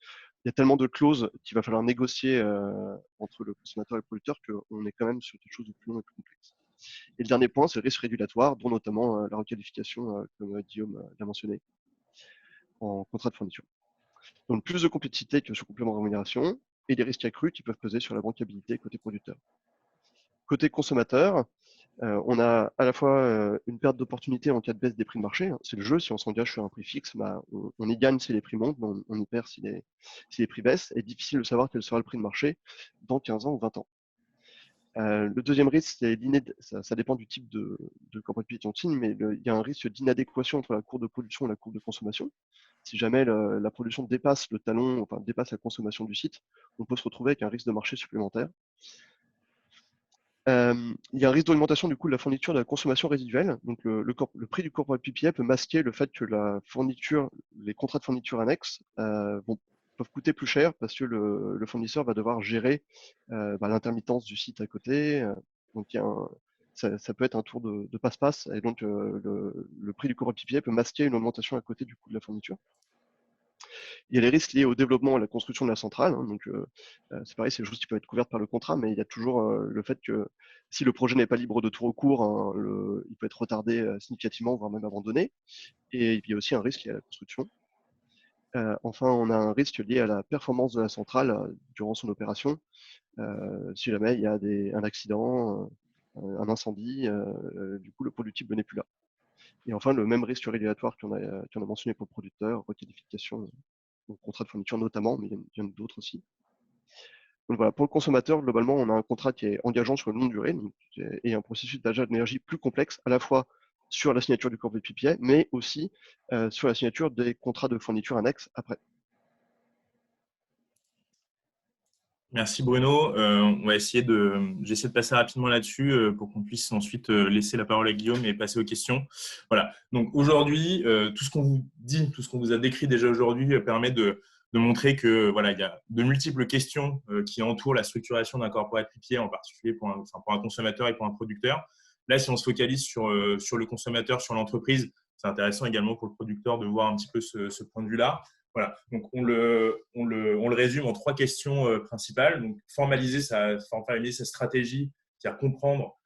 il y a tellement de clauses qu'il va falloir négocier entre le consommateur et le producteur qu'on est quand même sur quelque chose de plus long et plus complexe. Et le dernier point, c'est le risque régulatoire, dont notamment la requalification, comme Guillaume l'a mentionné, en contrat de fourniture. Donc plus de complexité que sur complément de rémunération et des risques accrus qui peuvent peser sur la bancabilité côté producteur. Côté consommateur, on a à la fois une perte d'opportunité en cas de baisse des prix de marché. C'est le jeu, si on s'engage sur un prix fixe, on y gagne si les prix montent, mais on y perd si les prix baissent. Et difficile de savoir quel sera le prix de marché dans 15 ans ou 20 ans. Le deuxième risque, ça dépend du type de corporate PPA qu'on signe, mais il y a un risque d'inadéquation entre la courbe de production et la courbe de consommation. Si jamais la production dépasse le talon, enfin dépasse la consommation du site, on peut se retrouver avec un risque de marché supplémentaire. Il y a un risque d'augmentation du coût de la fourniture de la consommation résiduelle. Donc le prix du corporate PPA peut masquer le fait que les contrats de fourniture annexes peuvent coûter plus cher parce que le fournisseur va devoir gérer l'intermittence du site à côté. Donc ça peut être un tour de passe-passe, et donc le prix du corporate PPA peut masquer une augmentation à côté du coût de la fourniture. Il y a les risques liés au développement et à la construction de la centrale. Donc, c'est pareil, c'est des choses qui peuvent être couvertes par le contrat, mais il y a toujours le fait que si le projet n'est pas libre de tout recours, il peut être retardé significativement, voire même abandonné. Et il y a aussi un risque lié à la construction. Enfin, on a un risque lié à la performance de la centrale durant son opération. Si jamais il y a un accident, un incendie, du coup, le productible n'est plus là. Et enfin, le même risque régulatoire qu'on a mentionné pour le producteur, requalification au contrat de fourniture notamment, mais il y en a d'autres aussi. Donc voilà, pour le consommateur, globalement, on a un contrat qui est engageant sur une longue durée et un processus d'achat d'énergie plus complexe, à la fois sur la signature du corporate PPA, mais aussi sur la signature des contrats de fourniture annexes après. Merci Bruno. J'essaie de passer rapidement là-dessus pour qu'on puisse ensuite laisser la parole à Guillaume et passer aux questions. Voilà. Donc aujourd'hui, tout ce qu'on vous dit, tout ce qu'on vous a décrit déjà aujourd'hui permet de montrer que voilà, il y a de multiples questions qui entourent la structuration d'un corporate PPA, en particulier pour un consommateur et pour un producteur. Là, si on se focalise sur le consommateur, sur l'entreprise, c'est intéressant également pour le producteur de voir un petit peu ce point de vue-là. Voilà, donc on le résume en 3 questions principales. Donc, formaliser sa stratégie, c'est-à-dire comprendre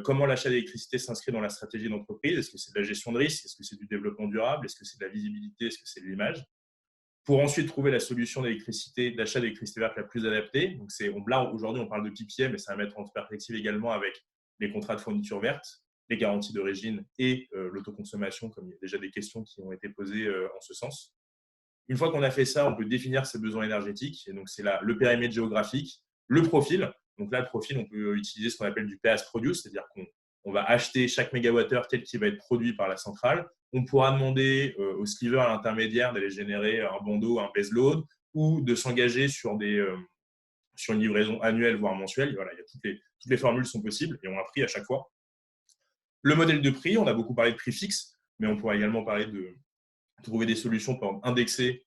comment l'achat d'électricité s'inscrit dans la stratégie d'entreprise. Est-ce que c'est de la gestion de risque? Est-ce que c'est du développement durable? Est-ce que c'est de la visibilité? Est-ce que c'est de l'image? Pour ensuite trouver la solution d'achat d'électricité verte la plus adaptée. Donc, là, aujourd'hui, on parle de PPA, mais ça va mettre en perspective également avec les contrats de fourniture verte, les garanties d'origine et l'autoconsommation, comme il y a déjà des questions qui ont été posées en ce sens. Une fois qu'on a fait ça, on peut définir ses besoins énergétiques. Et donc, c'est là le périmètre géographique, le profil. Donc là, le profil, on peut utiliser ce qu'on appelle du pay as produce, c'est-à-dire qu'on va acheter chaque mégawattheure tel qu'il va être produit par la centrale. On pourra demander au sliver à l'intermédiaire d'aller générer un bandeau, un baseload, ou de s'engager sur une livraison annuelle, voire mensuelle. Voilà, toutes les formules sont possibles et ont un prix à chaque fois. Le modèle de prix, on a beaucoup parlé de prix fixe, mais on pourra également parler de trouver des solutions pour indexer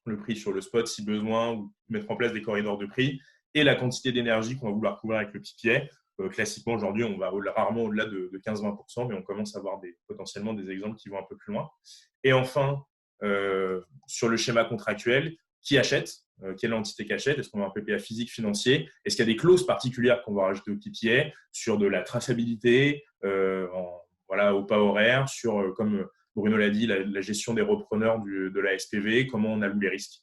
le prix sur le spot si besoin, ou mettre en place des corridors de prix, et la quantité d'énergie qu'on va vouloir couvrir avec le PPA. Classiquement, aujourd'hui, on va rarement au-delà de 15-20%, mais on commence à avoir potentiellement des exemples qui vont un peu plus loin. Et enfin, sur le schéma contractuel, qui achète? Quelle entité qui achète? Est-ce qu'on a un PPA physique, financier? Est-ce qu'il y a des clauses particulières qu'on va rajouter au PPA sur de la traçabilité, au pas horaire, sur, comme Bruno l'a dit, la gestion des repreneurs de la SPV, comment on alloue les risques.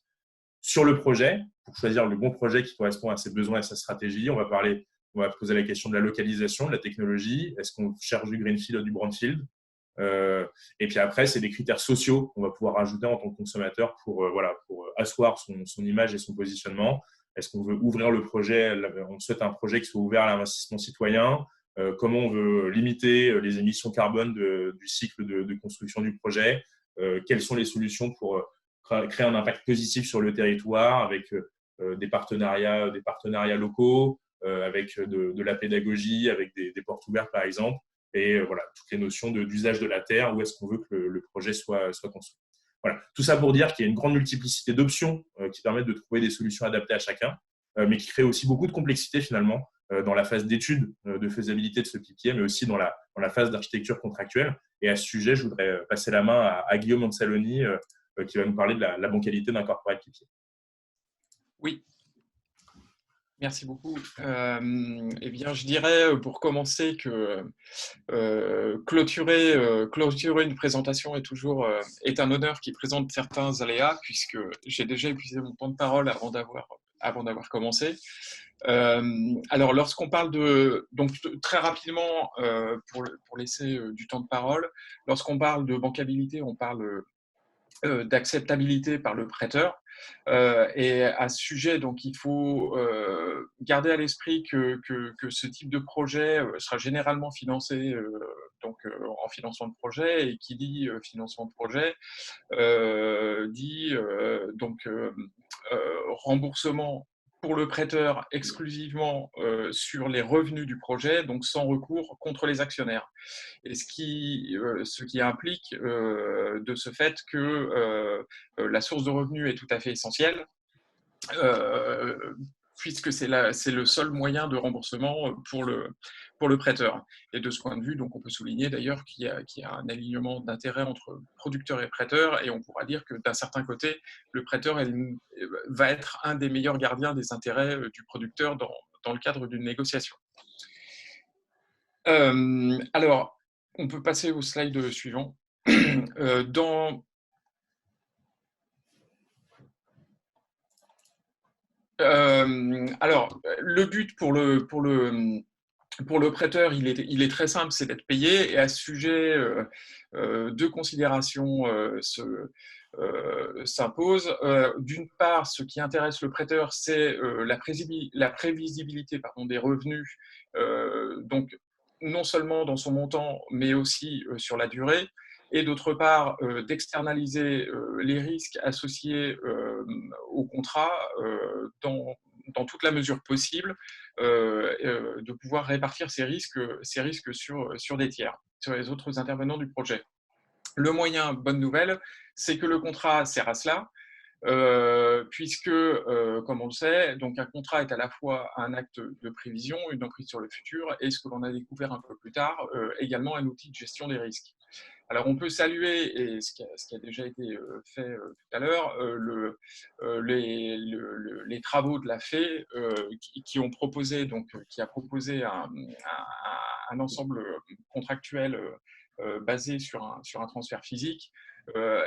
Sur le projet, pour choisir le bon projet qui correspond à ses besoins et à sa stratégie, on va poser la question de la localisation, de la technologie. Est-ce qu'on cherche du greenfield ou du brownfield? Et puis après, c'est des critères sociaux qu'on va pouvoir rajouter en tant que consommateur pour asseoir son image et son positionnement. Est-ce qu'on veut ouvrir le projet? On souhaite un projet qui soit ouvert à l'investissement citoyen. Comment on veut limiter les émissions carbone du cycle de construction du projet, quelles sont les solutions pour créer un impact positif sur le territoire avec des partenariats locaux, avec de la pédagogie, avec des portes ouvertes par exemple, et voilà, toutes les notions d'usage de la terre, où est-ce qu'on veut que le projet soit construit. Voilà. Tout ça pour dire qu'il y a une grande multiplicité d'options qui permettent de trouver des solutions adaptées à chacun, mais qui créent aussi beaucoup de complexité finalement. dans la phase d'étude de faisabilité de ce PPA, mais aussi dans la phase d'architecture contractuelle. Et à ce sujet, je voudrais passer la main à Guillaume Ansaloni, qui va nous parler de la bancalité d'un corporate PPA. Oui. Merci beaucoup. Eh bien, je dirais pour commencer que clôturer une présentation est un honneur qui présente certains aléas, puisque j'ai déjà épuisé mon temps de parole avant d'avoir commencé. Alors, lorsqu'on parle donc très rapidement, pour laisser du temps de parole, lorsqu'on parle de bancabilité, on parle d'acceptabilité par le prêteur. Et à ce sujet, donc, il faut garder à l'esprit que ce type de projet sera généralement financé en financement de projet, et qui dit financement de projet dit remboursement pour le prêteur exclusivement sur les revenus du projet, donc sans recours contre les actionnaire. Et ce qui implique de ce fait que la source de revenus est tout à fait essentielle, puisque c'est le seul moyen de remboursement pour le prêteur. Et de ce point de vue, donc, on peut souligner d'ailleurs qu'il y a un alignement d'intérêts entre producteur et prêteur, et on pourra dire que d'un certain côté, le prêteur va être un des meilleurs gardiens des intérêts du producteur dans le cadre d'une négociation. Alors, on peut passer au slide suivant. Alors, le but pour le prêteur, il est très simple, c'est d'être payé. Et à ce sujet, deux considérations s'imposent. D'une part, ce qui intéresse le prêteur, c'est la prévisibilité des revenus, donc non seulement dans son montant, mais aussi sur la durée. Et d'autre part, d'externaliser les risques associés au contrat dans toute la mesure possible, de pouvoir répartir ces risques sur des tiers, sur les autres intervenants du projet. Le moyen, bonne nouvelle, c'est que le contrat sert à cela, puisque, comme on le sait, donc un contrat est à la fois un acte de prévision, une emprise sur le futur, et ce que l'on a découvert un peu plus tard, également un outil de gestion des risques. Alors, on peut saluer, et ce qui a déjà été fait tout à l'heure, les travaux de la FE qui a proposé un ensemble contractuel basé sur un transfert physique.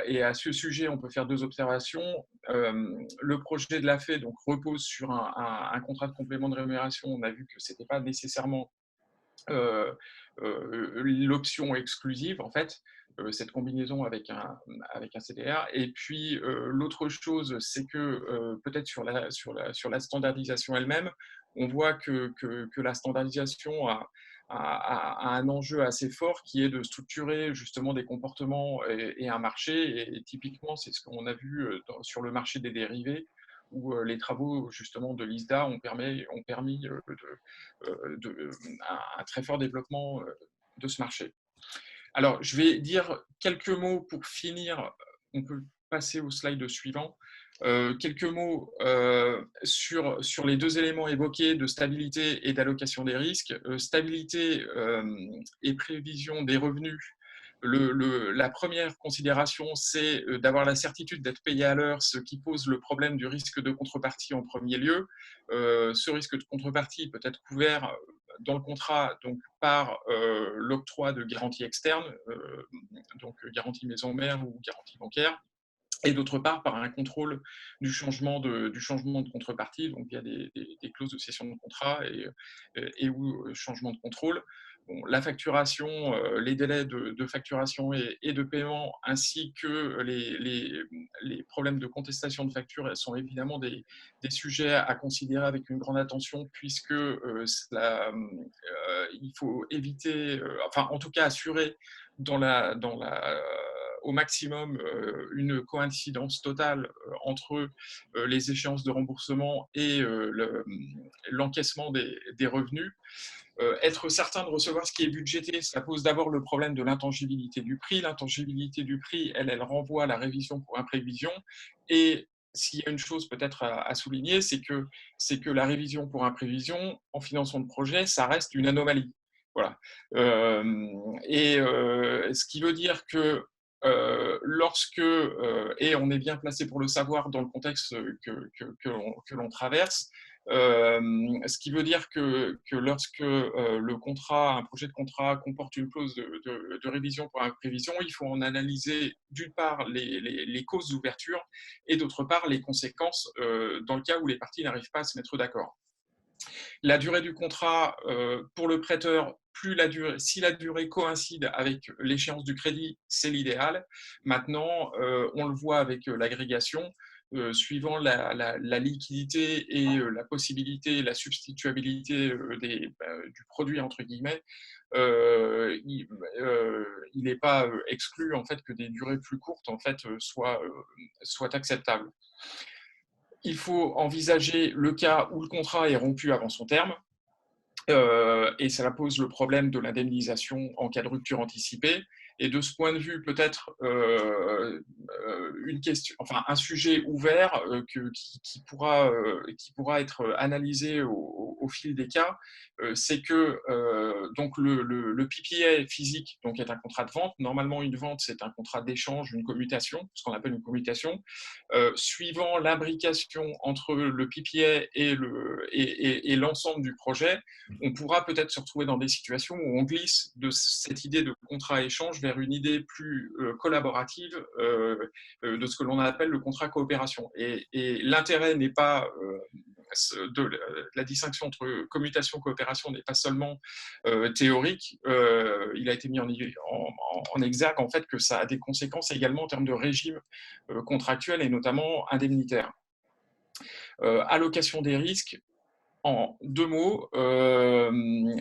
Et à ce sujet, on peut faire deux observations. Le projet de la FE repose sur un contrat de complément de rémunération. On a vu que ce n'était pas nécessairement l'option exclusive, en fait, cette combinaison avec un CDR. Et puis, l'autre chose, c'est que peut-être sur la standardisation elle-même, on voit que la standardisation a un enjeu assez fort, qui est de structurer justement des comportements et un marché. Et typiquement, c'est ce qu'on a vu sur le marché des dérivés, où les travaux justement de l'ISDA ont permis un très fort développement de ce marché. Alors, je vais dire quelques mots pour finir. On peut passer au slide suivant. Quelques mots sur les deux éléments évoqués de stabilité et d'allocation des risques. Stabilité et prévision des revenus. La première considération, c'est d'avoir la certitude d'être payé à l'heure, ce qui pose le problème du risque de contrepartie en premier lieu. Ce risque de contrepartie peut être couvert dans le contrat par l'octroi de garanties externes, donc garantie maison mère ou garantie bancaire, et d'autre part par un contrôle du changement de contrepartie, donc via des clauses de cession de contrat et ou changement de contrôle. Bon, la facturation, les délais de facturation et de paiement, ainsi que les problèmes de contestation de facture, sont évidemment des sujets à considérer avec une grande attention, puisque il faut éviter, en tout cas assurer au maximum une coïncidence totale entre les échéances de remboursement et l'encaissement des revenus. Être certain de recevoir ce qui est budgété, ça pose d'abord le problème de l'intangibilité du prix. L'intangibilité du prix, elle renvoie à la révision pour imprévision. Et s'il y a une chose peut-être à souligner, c'est que la révision pour imprévision en financement de projet, ça reste une anomalie. Voilà. Ce qui veut dire que et on est bien placé pour le savoir dans le contexte que l'on traverse, ce qui veut dire que lorsque un projet de contrat comporte une clause de révision pour imprévision, il faut en analyser d'une part les causes d'ouverture et d'autre part les conséquences dans le cas où les parties n'arrivent pas à se mettre d'accord. La durée du contrat pour le prêteur, si la durée coïncide avec l'échéance du crédit, c'est l'idéal. Maintenant, on le voit avec l'agrégation, suivant la liquidité et la possibilité, la substituabilité du produit, entre guillemets, il n'est pas exclu en fait, que des durées plus courtes en fait, soient acceptables. Il faut envisager le cas où le contrat est rompu avant son terme, et cela pose le problème de l'indemnisation en cas de rupture anticipée. Et de ce point de vue, peut-être un sujet ouvert qui pourra être analysé au fil des cas, c'est que donc le PPA physique donc est un contrat de vente. Normalement, une vente, c'est un contrat d'échange, une commutation, ce qu'on appelle une commutation. Suivant l'imbrication entre le PPA et l'ensemble du projet, on pourra peut-être se retrouver dans des situations où on glisse de cette idée de contrat-échange vers une idée plus collaborative de ce que l'on appelle le contrat coopération. Et l'intérêt n'est pas la distinction entre commutation et coopération n'est pas seulement théorique. Il a été mis en exergue en fait que ça a des conséquences également en termes de régime contractuel et notamment indemnitaire. Allocation des risques. En deux mots,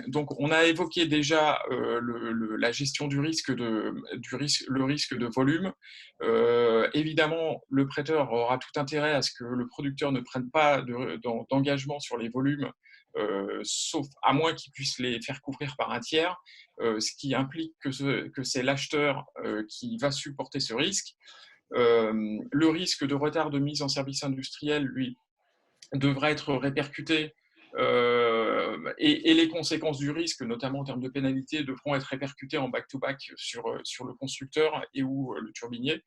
donc on a évoqué déjà la gestion du risque le risque de volume. Évidemment, le prêteur aura tout intérêt à ce que le producteur ne prenne pas d'engagement sur les volumes, sauf à moins qu'il puisse les faire couvrir par un tiers, ce qui implique que c'est l'acheteur qui va supporter ce risque. Le risque de retard de mise en service industriel, lui, devra être répercuté. Et les conséquences du risque, notamment en termes de pénalité, devront être répercutées en back-to-back sur le constructeur et ou le turbinier.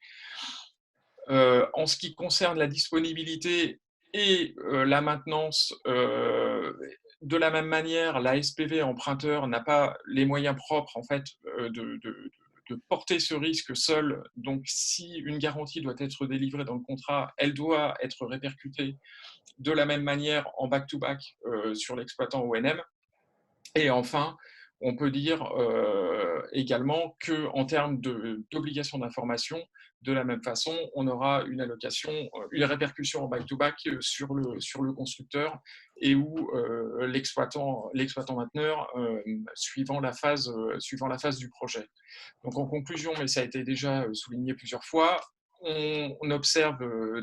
En ce qui concerne la disponibilité et la maintenance, de la même manière, la SPV emprunteur n'a pas les moyens propres en fait, de porter ce risque seul. Donc, si une garantie doit être délivrée dans le contrat, elle doit être répercutée de la même manière en back-to-back sur l'exploitant ONM. Et enfin, on peut dire également qu'en termes d'obligation d'information, de la même façon, on aura une répercussion en back-to-back sur le constructeur et où l'exploitant mainteneur suivant la phase du projet. Donc en conclusion, mais ça a été déjà souligné plusieurs fois, on observe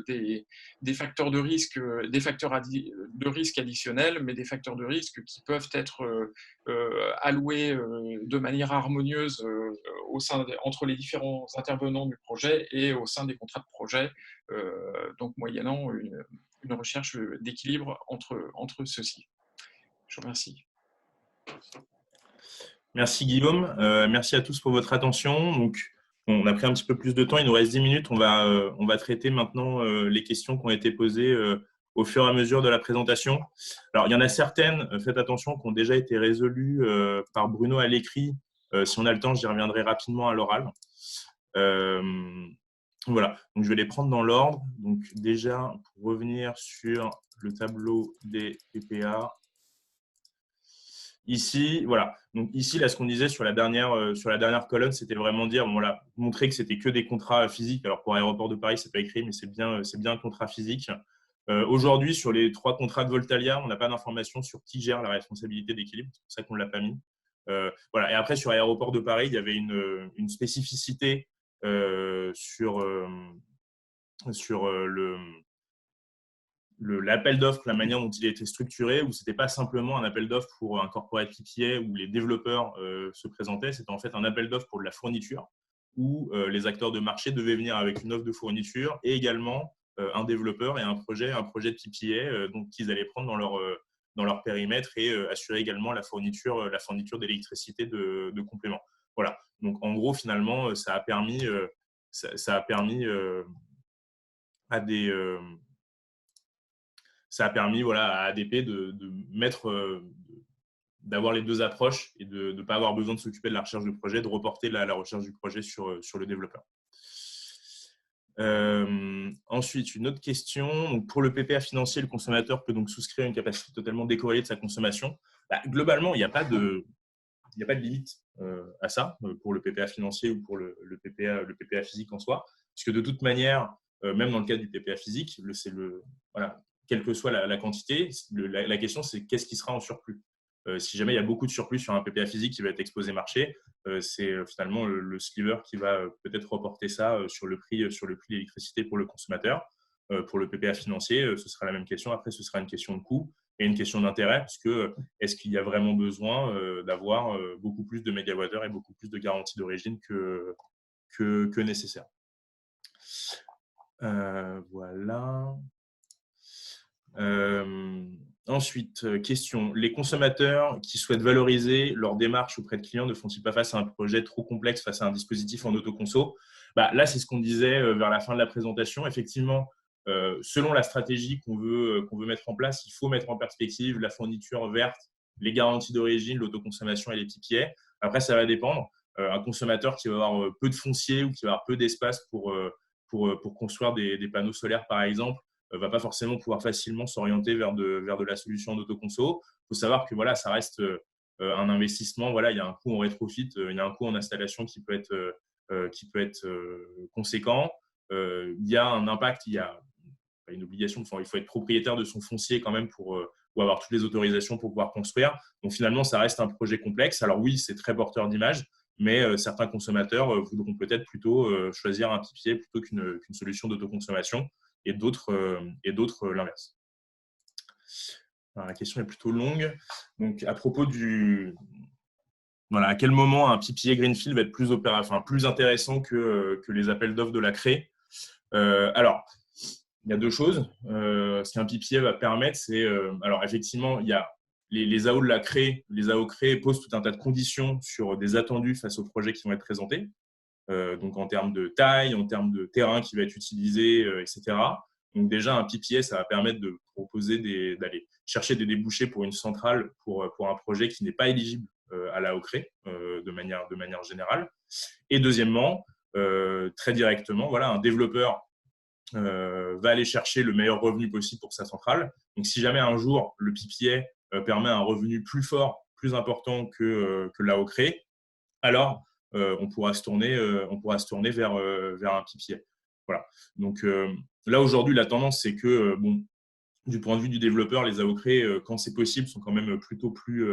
des facteurs de risque, de risque additionnels, mais des facteurs de risque qui peuvent être alloués de manière harmonieuse entre les différents intervenants du projet et au sein des contrats de projet, donc moyennant une recherche d'équilibre entre ceux-ci. Je vous remercie. Merci Guillaume, merci à tous pour votre attention. Donc, on a pris un petit peu plus de temps, il nous reste 10 minutes. On va traiter maintenant les questions qui ont été posées au fur et à mesure de la présentation. Alors, il y en a certaines, faites attention, qui ont déjà été résolues par Bruno à l'écrit. Si on a le temps, j'y reviendrai rapidement à l'oral. Voilà, donc je vais les prendre dans l'ordre. Donc déjà, pour revenir sur le tableau des PPA, ici, voilà. Donc ici, là, ce qu'on disait sur la dernière colonne, c'était vraiment dire, bon, voilà, montrer que c'était que des contrats physiques. Alors pour Aéroport de Paris, c'est pas écrit, mais c'est bien un contrat physique. Aujourd'hui, sur les 3 contrats de Voltalia, on n'a pas d'information sur qui gère la responsabilité d'équilibre. C'est pour ça qu'on ne l'a pas mis. Voilà. Et après, sur Aéroport de Paris, il y avait une spécificité sur l'appel d'offres, la manière dont il a été structuré, où ce n'était pas simplement un appel d'offres pour un corporate PPA où les développeurs se présentaient, c'était en fait un appel d'offres pour de la fourniture, où les acteurs de marché devaient venir avec une offre de fourniture et également un développeur et un projet de PPA donc qu'ils allaient prendre dans leur périmètre et assurer également la fourniture d'électricité de complément. Voilà. Donc, en gros, finalement, ça a permis à ADP d'avoir les deux approches et de ne pas avoir besoin de s'occuper de la recherche du projet, de reporter la recherche du projet sur le développeur. Ensuite, une autre question. Donc, pour le PPA financier, le consommateur peut donc souscrire une capacité totalement décorrélée de sa consommation. Globalement, il n'y a pas de limite à ça pour le PPA financier ou pour le PPA physique en soi, puisque de toute manière, même dans le cas du PPA physique, voilà, quelle que soit la quantité, la question c'est qu'est-ce qui sera en surplus. Si jamais il y a beaucoup de surplus sur un PPA physique qui va être exposé marché, c'est finalement le sliver qui va peut-être reporter ça sur le prix de l'électricité pour le consommateur. Pour le PPA financier, ce sera la même question. Après, ce sera une question de coût et une question d'intérêt, parce que est-ce qu'il y a vraiment besoin d'avoir beaucoup plus de mégawattheures et beaucoup plus de garanties d'origine que nécessaire. Voilà. Ensuite, question. Les consommateurs qui souhaitent valoriser leur démarche auprès de clients ne font-ils pas face à un projet trop complexe, face à un dispositif en autoconso? Là, c'est ce qu'on disait vers la fin de la présentation. Effectivement, selon la stratégie qu'on veut mettre en place, il faut mettre en perspective la fourniture verte, les garanties d'origine, l'autoconsommation et les PPA. Après, ça va dépendre. Un consommateur qui va avoir peu de foncier ou qui va avoir peu d'espace pour construire des panneaux solaires, par exemple, ne va pas forcément pouvoir facilement s'orienter vers de la solution d'autoconso. Il faut savoir que voilà, ça reste un investissement. Voilà, il y a un coût en rétrofit, il y a un coût en installation qui peut être conséquent. Il y a un impact, il y a une obligation, il faut être propriétaire de son foncier quand même ou avoir toutes les autorisations pour pouvoir construire. Donc finalement, ça reste un projet complexe. Alors oui, c'est très porteur d'image, mais certains consommateurs voudront peut-être plutôt choisir un PPA plutôt qu'une solution d'autoconsommation et d'autres l'inverse. Alors, la question est plutôt longue. Donc, à propos à quel moment un PPA Greenfield va être plus intéressant que les appels d'offres de la CRE? Alors, il y a deux choses. Ce qu'un PPA va permettre, c'est… alors, effectivement, il y a les AO de la CRE. Les AO CRE posent tout un tas de conditions sur des attendus face aux projets qui vont être présentés. Donc, en termes de taille, en termes de terrain qui va être utilisé, etc. Donc, déjà, un PPA, ça va permettre de proposer d'aller chercher des débouchés pour une centrale pour un projet qui n'est pas éligible à la OCRE de manière générale. Et deuxièmement, très directement, voilà, un développeur va aller chercher le meilleur revenu possible pour sa centrale. Donc, si jamais un jour, le PPA permet un revenu plus fort, plus important que la OCRE, alors on pourra se tourner vers un PPA. Voilà. Donc là, aujourd'hui, la tendance, c'est que du point de vue du développeur, les AOCRE, quand c'est possible, sont quand même plutôt plus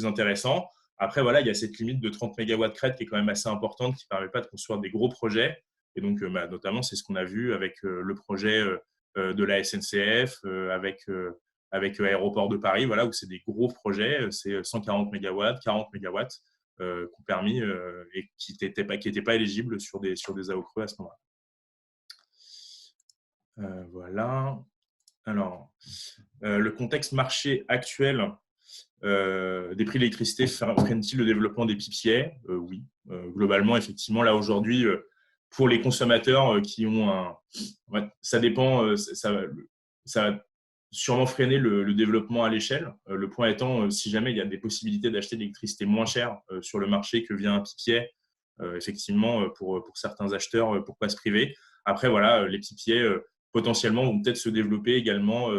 intéressants. Après, voilà, il y a cette limite de 30 MW crête qui est quand même assez importante, qui ne permet pas de construire des gros projets. Et donc, notamment, c'est ce qu'on a vu avec le projet de la SNCF, avec Aéroport de Paris, voilà, où c'est des gros projets, c'est 140 MW, 40 MW qui ont permis et qui n'étaient pas éligibles sur des AOCRE à ce moment-là. Voilà. Alors, le contexte marché actuel des prix de l'électricité freine-t-il le développement des PPA? Oui. Globalement, effectivement, là aujourd'hui, pour les consommateurs qui ont ça dépend, ça va sûrement freiner le développement à l'échelle. Le point étant, si jamais il y a des possibilités d'acheter de l'électricité moins chère sur le marché que via un PPA, effectivement, pour certains acheteurs, pourquoi se priver? Après, voilà, les PPA potentiellement vont peut-être se développer également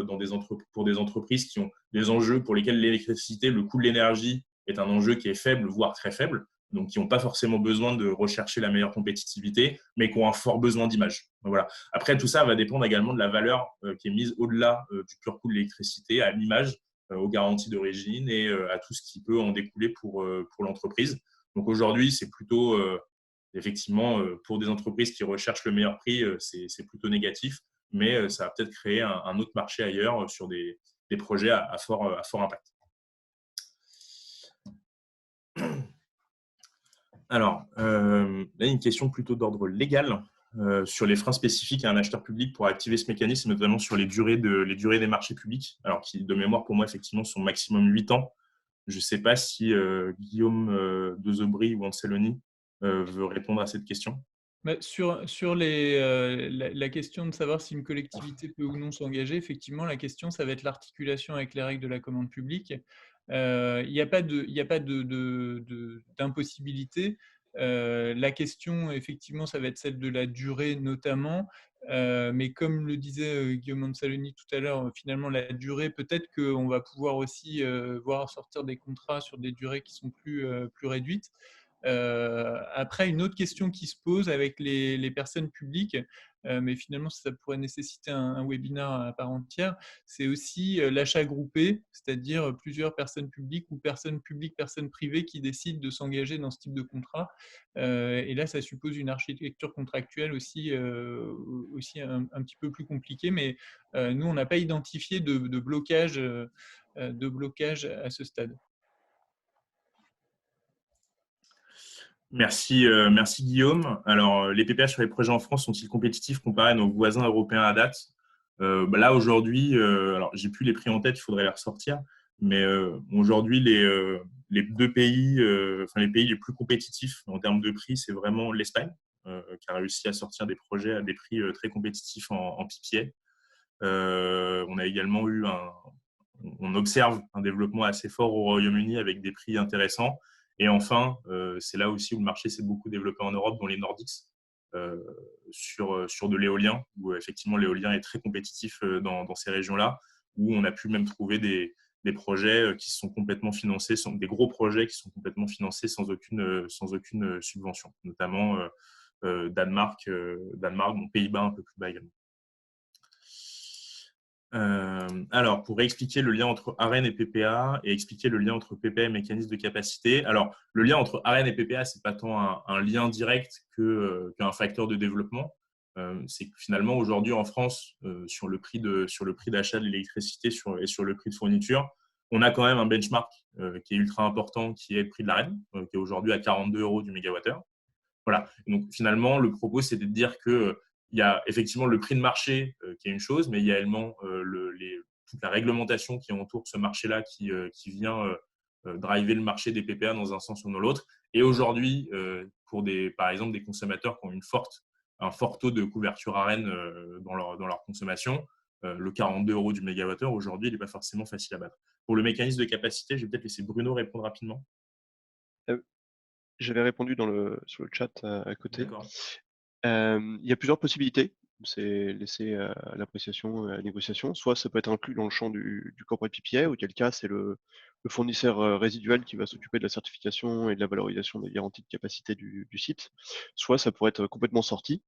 pour des entreprises qui ont des enjeux pour lesquels l'électricité, le coût de l'énergie est un enjeu qui est faible, voire très faible, donc qui n'ont pas forcément besoin de rechercher la meilleure compétitivité, mais qui ont un fort besoin d'image. Voilà. Après, tout ça va dépendre également de la valeur qui est mise au-delà du pur coût de l'électricité, à l'image, aux garanties d'origine et à tout ce qui peut en découler pour l'entreprise. Donc aujourd'hui, c'est plutôt… effectivement, pour des entreprises qui recherchent le meilleur prix, c'est plutôt négatif, mais ça va peut-être créer un autre marché ailleurs sur des projets à fort impact. Alors, là, une question plutôt d'ordre légal. sur les freins spécifiques à un acheteur public pour activer ce mécanisme, notamment sur les durées des marchés publics, alors qui, de mémoire, pour moi, effectivement, sont maximum 8 ans. Je ne sais pas si Guillaume Dezobry ou Anceloni veut répondre à cette question. Sur la question de savoir si une collectivité peut ou non s'engager, effectivement, la question, ça va être l'articulation avec les règles de la commande publique. Il n'y a pas d'impossibilité. La question, effectivement, ça va être celle de la durée notamment. Mais comme le disait Guillaume Anceloni tout à l'heure, finalement, la durée, peut-être qu'on va pouvoir aussi voir sortir des contrats sur des durées qui sont plus réduites. Après, une autre question qui se pose avec les personnes publiques, mais finalement ça pourrait nécessiter un webinaire à part entière, c'est aussi l'achat groupé, c'est-à-dire plusieurs personnes publiques ou personnes publiques, personnes privées qui décident de s'engager dans ce type de contrat. Et là, ça suppose une architecture contractuelle aussi un petit peu plus compliquée, mais nous, on n'a pas identifié de blocage à ce stade. Merci Guillaume. Alors, les PPA sur les projets en France sont-ils compétitifs comparés à nos voisins européens à date? Là, aujourd'hui, alors j'ai plus les prix en tête, il faudrait les ressortir, mais aujourd'hui, les deux pays, les pays les plus compétitifs en termes de prix, c'est vraiment l'Espagne, qui a réussi à sortir des projets à des prix très compétitifs en PPA. On a également on observe un développement assez fort au Royaume-Uni avec des prix intéressants. Et enfin, c'est là aussi où le marché s'est beaucoup développé en Europe, dans les Nordiques, sur de l'éolien, où effectivement l'éolien est très compétitif dans ces régions-là, où on a pu même trouver des projets qui sont complètement financés, des gros projets qui sont complètement financés sans aucune subvention, notamment Danemark, Pays-Bas un peu plus bas également. Alors, pour expliquer le lien entre ARENH et PPA et expliquer le lien entre PPA et mécanisme de capacité. Alors, le lien entre ARENH et PPA, ce n'est pas tant un lien direct qu'un facteur de développement. C'est que finalement, aujourd'hui, en France, sur le prix d'achat de l'électricité et sur le prix de fourniture, on a quand même un benchmark qui est ultra important, qui est le prix de l'ARENH, qui est aujourd'hui à 42 € du mégawattheure. Voilà. Donc, finalement, le propos, c'est de dire que il y a effectivement le prix de marché qui est une chose, mais il y a également toute la réglementation qui entoure ce marché-là qui vient driver le marché des PPA dans un sens ou dans l'autre. Et aujourd'hui, pour par exemple des consommateurs qui ont un fort taux de couverture ARENH dans leur consommation, le 42 € du mégawattheure, aujourd'hui, il n'est pas forcément facile à battre. Pour le mécanisme de capacité, je vais peut-être laisser Bruno répondre rapidement. J'avais répondu sur le chat à côté. D'accord. Il y a plusieurs possibilités. C'est laissé à l'appréciation et à la négociation. Soit ça peut être inclus dans le champ du corporate PPA, auquel cas c'est le fournisseur résiduel qui va s'occuper de la certification et de la valorisation des garanties de capacité du site. Soit ça pourrait être complètement sorti,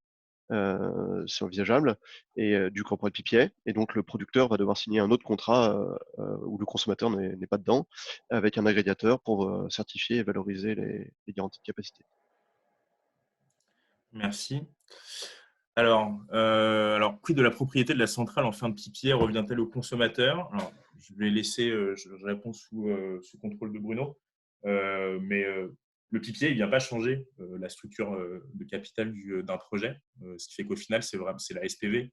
c'est envisageable, et du corporate PPA. Et donc le producteur va devoir signer un autre contrat où le consommateur n'est pas dedans, avec un agrégateur pour certifier et valoriser les garanties de capacité. Merci. Alors, quid de la propriété de la centrale en fin de PPA revient-elle au consommateur? Alors, je vais laisser, je réponds sous contrôle de Bruno, mais le PPA, il ne vient pas changer la structure de capital d'un projet, ce qui fait qu'au final, c'est la SPV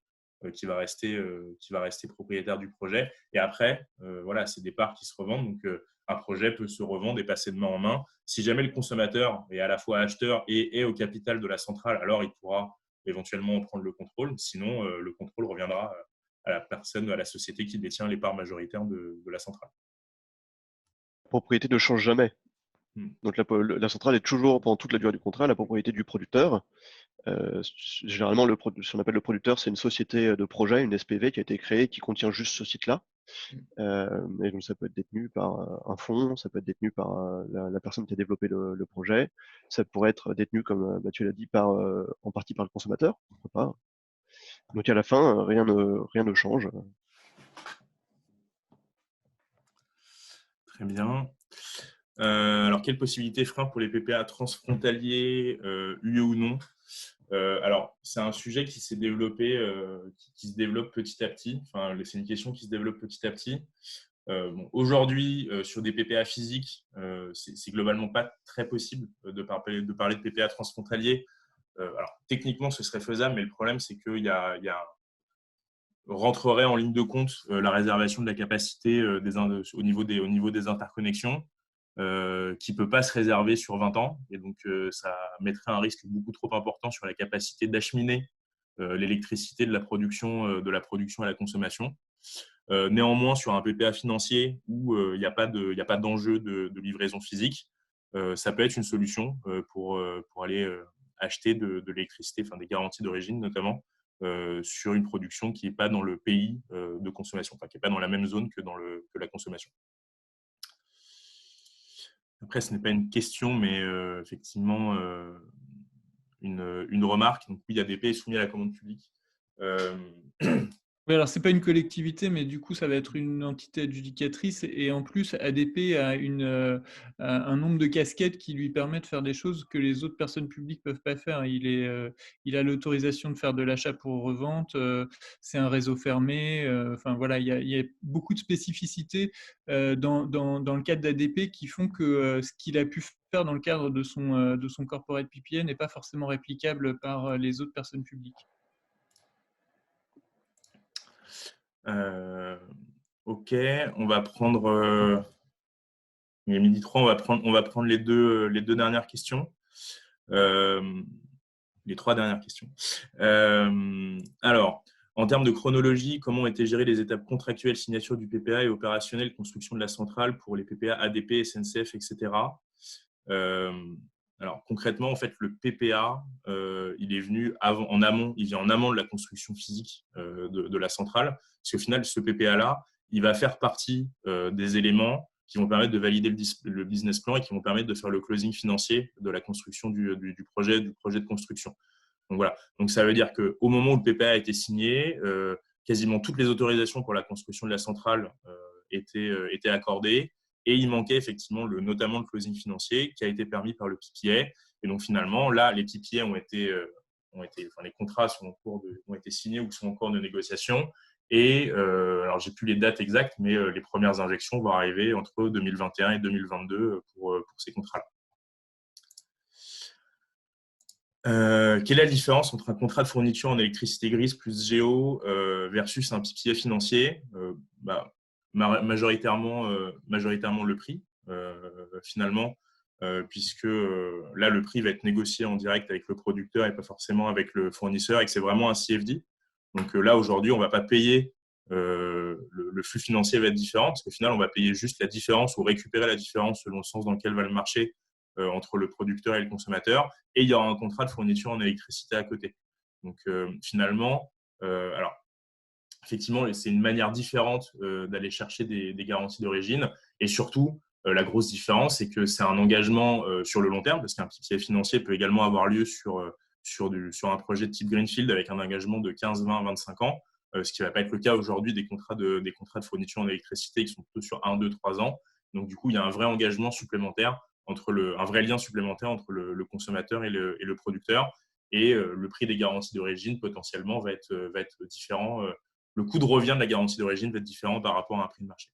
qui va rester propriétaire du projet. Et après, voilà, c'est des parts qui se revendent, donc un projet peut se revendre et passer de main en main. Si jamais le consommateur est à la fois acheteur et est au capital de la centrale, alors il pourra éventuellement prendre le contrôle. Sinon, le contrôle reviendra à la personne, à la société qui détient les parts majoritaires de la centrale. La propriété ne change jamais. Hmm. Donc la centrale est toujours, pendant toute la durée du contrat, la propriété du producteur. Généralement, ce qu'on appelle le producteur, c'est une société de projet, une SPV qui a été créée, qui contient juste ce site-là. Et donc ça peut être détenu par un fonds, ça peut être détenu par la personne qui a développé le projet, ça pourrait être détenu, comme Mathieu l'a dit, en partie par le consommateur, pourquoi pas. Donc à la fin, rien ne change. Très bien. Alors, quelles possibilités freins pour les PPA transfrontaliers, UE ou non? Alors, c'est un sujet qui s'est développé, qui se développe petit à petit. Enfin, c'est une question qui se développe petit à petit. Aujourd'hui, sur des PPA physiques, c'est globalement pas très possible de parler de PPA transfrontalier Alors, techniquement, ce serait faisable, mais le problème, c'est qu'il rentrerait en ligne de compte la réservation de la capacité au niveau des interconnexions, qui ne peut pas se réserver sur 20 ans. Et donc, ça mettrait un risque beaucoup trop important sur la capacité d'acheminer l'électricité de la production à la consommation. Néanmoins, sur un PPA financier où il n'y a pas d'enjeu de livraison physique, ça peut être une solution pour aller acheter de l'électricité, enfin des garanties d'origine notamment, sur une production qui n'est pas dans le pays de consommation, enfin qui n'est pas dans la même zone que la consommation. Après, ce n'est pas une question, mais effectivement, une remarque. Donc, oui, ADP est soumis à la commande publique. Oui, alors c'est pas une collectivité, mais du coup, ça va être une entité adjudicatrice. Et en plus, ADP a un nombre de casquettes qui lui permet de faire des choses que les autres personnes publiques peuvent pas faire. Il a l'autorisation de faire de l'achat pour revente. C'est un réseau fermé. Enfin voilà, il y a beaucoup de spécificités dans le cadre d'ADP qui font que ce qu'il a pu faire dans le cadre de son corporate PPA n'est pas forcément réplicable par les autres personnes publiques. Ok, on va prendre. Il est midi 3, on va prendre les deux dernières questions. Les 3 dernières questions. Alors, en termes de chronologie, comment ont été gérées les étapes contractuelles, signature du PPA et opérationnelle, construction de la centrale pour les PPA ADP, SNCF, etc. Alors, concrètement, en fait, le PPA, il est venu en amont, il vient en amont de la construction physique de la centrale, parce qu'au final, ce PPA-là, il va faire partie des éléments qui vont permettre de valider le business plan et qui vont permettre de faire le closing financier de la construction du projet de construction. Donc voilà. Donc ça veut dire qu'au moment où le PPA a été signé, quasiment toutes les autorisations pour la construction de la centrale étaient accordées. Et il manquait effectivement notamment le closing financier qui a été permis par le PPA. Et donc finalement, là, les PPA les contrats ont été signés ou sont en cours de négociation. Et alors, j'ai plus les dates exactes, mais les premières injections vont arriver entre 2021 et 2022 pour ces contrats-là. Quelle est la différence entre un contrat de fourniture en électricité grise plus géo versus un PPA financier? Majoritairement le prix, finalement, puisque là, le prix va être négocié en direct avec le producteur et pas forcément avec le fournisseur, et que c'est vraiment un CFD. Donc là, aujourd'hui, on ne va pas payer, le flux financier va être différent, parce qu'au final, on va payer juste la différence ou récupérer la différence selon le sens dans lequel va le marché entre le producteur et le consommateur, et il y aura un contrat de fourniture en électricité à côté. Donc finalement, alors effectivement, c'est une manière différente d'aller chercher des garanties d'origine, et surtout, la grosse différence, c'est que c'est un engagement sur le long terme, parce qu'un PPA financier peut également avoir lieu sur un projet de type Greenfield avec un engagement de 15, 20, 25 ans, ce qui ne va pas être le cas aujourd'hui des contrats de fourniture en électricité qui sont plutôt sur 1, 2, 3 ans. Donc, du coup, il y a un vrai engagement supplémentaire, un vrai lien supplémentaire entre le consommateur et le producteur. Et le prix des garanties d'origine, potentiellement, va être différent. Le coût de revient de la garantie d'origine va être différent par rapport à un prix de marché.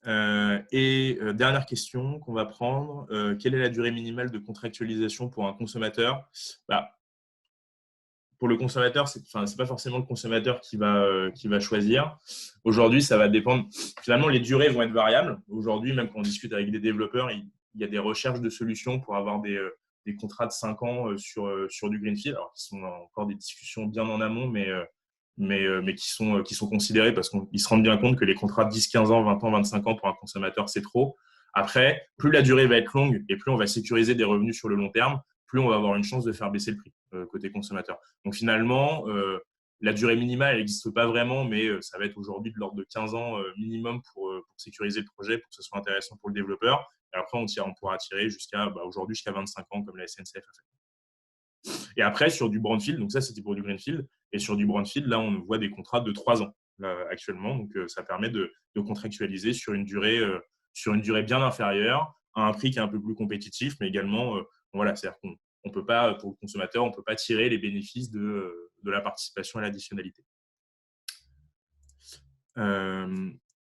Dernière question qu'on va prendre, quelle est la durée minimale de contractualisation pour un consommateur? Pour le consommateur, c'est pas forcément le consommateur qui va choisir. Aujourd'hui, ça va dépendre. Finalement, les durées vont être variables. Aujourd'hui, même quand on discute avec des développeurs, il y a des recherches de solutions pour avoir des contrats de 5 ans sur du Greenfield, alors qui sont encore des discussions bien en amont, mais qui sont considérés parce qu'ils se rendent bien compte que les contrats de 10, 15 ans, 20 ans, 25 ans pour un consommateur, c'est trop. Après, plus la durée va être longue et plus on va sécuriser des revenus sur le long terme, plus on va avoir une chance de faire baisser le prix côté consommateur. Donc finalement, la durée minimale, elle n'existe pas vraiment, mais ça va être aujourd'hui de l'ordre de 15 ans minimum pour sécuriser le projet, pour que ce soit intéressant pour le développeur. Et après, on pourra tirer aujourd'hui jusqu'à 25 ans, comme la SNCF a fait. Et après, sur du brownfield, donc ça, c'était pour du greenfield, et sur du brownfield, là, on voit des contrats de 3 ans actuellement. Donc, ça permet de contractualiser sur une durée bien inférieure, à un prix qui est un peu plus compétitif, mais également, voilà, c'est-à-dire qu'on peut pas, pour le consommateur, on ne peut pas tirer les bénéfices de la participation à l'additionnalité.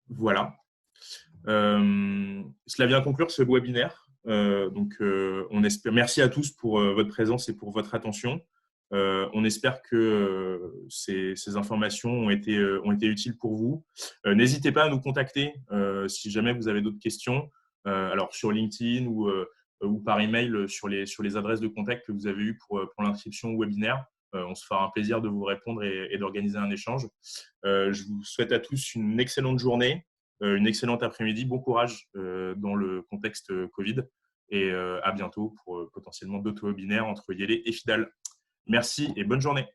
Voilà. Cela vient conclure ce webinaire. On espère. Merci à tous pour votre présence et pour votre attention. On espère que ces informations ont été utiles pour vous. N'hésitez pas à nous contacter si jamais vous avez d'autres questions, alors sur LinkedIn ou par email sur les adresses de contact que vous avez eues pour l'inscription au webinaire. On se fera un plaisir de vous répondre et d'organiser un échange. Je vous souhaite à tous une excellente journée, une excellente après-midi. Bon courage dans le contexte Covid et à bientôt pour potentiellement d'autres webinaires entre Yélé et Fidal. Merci et bonne journée.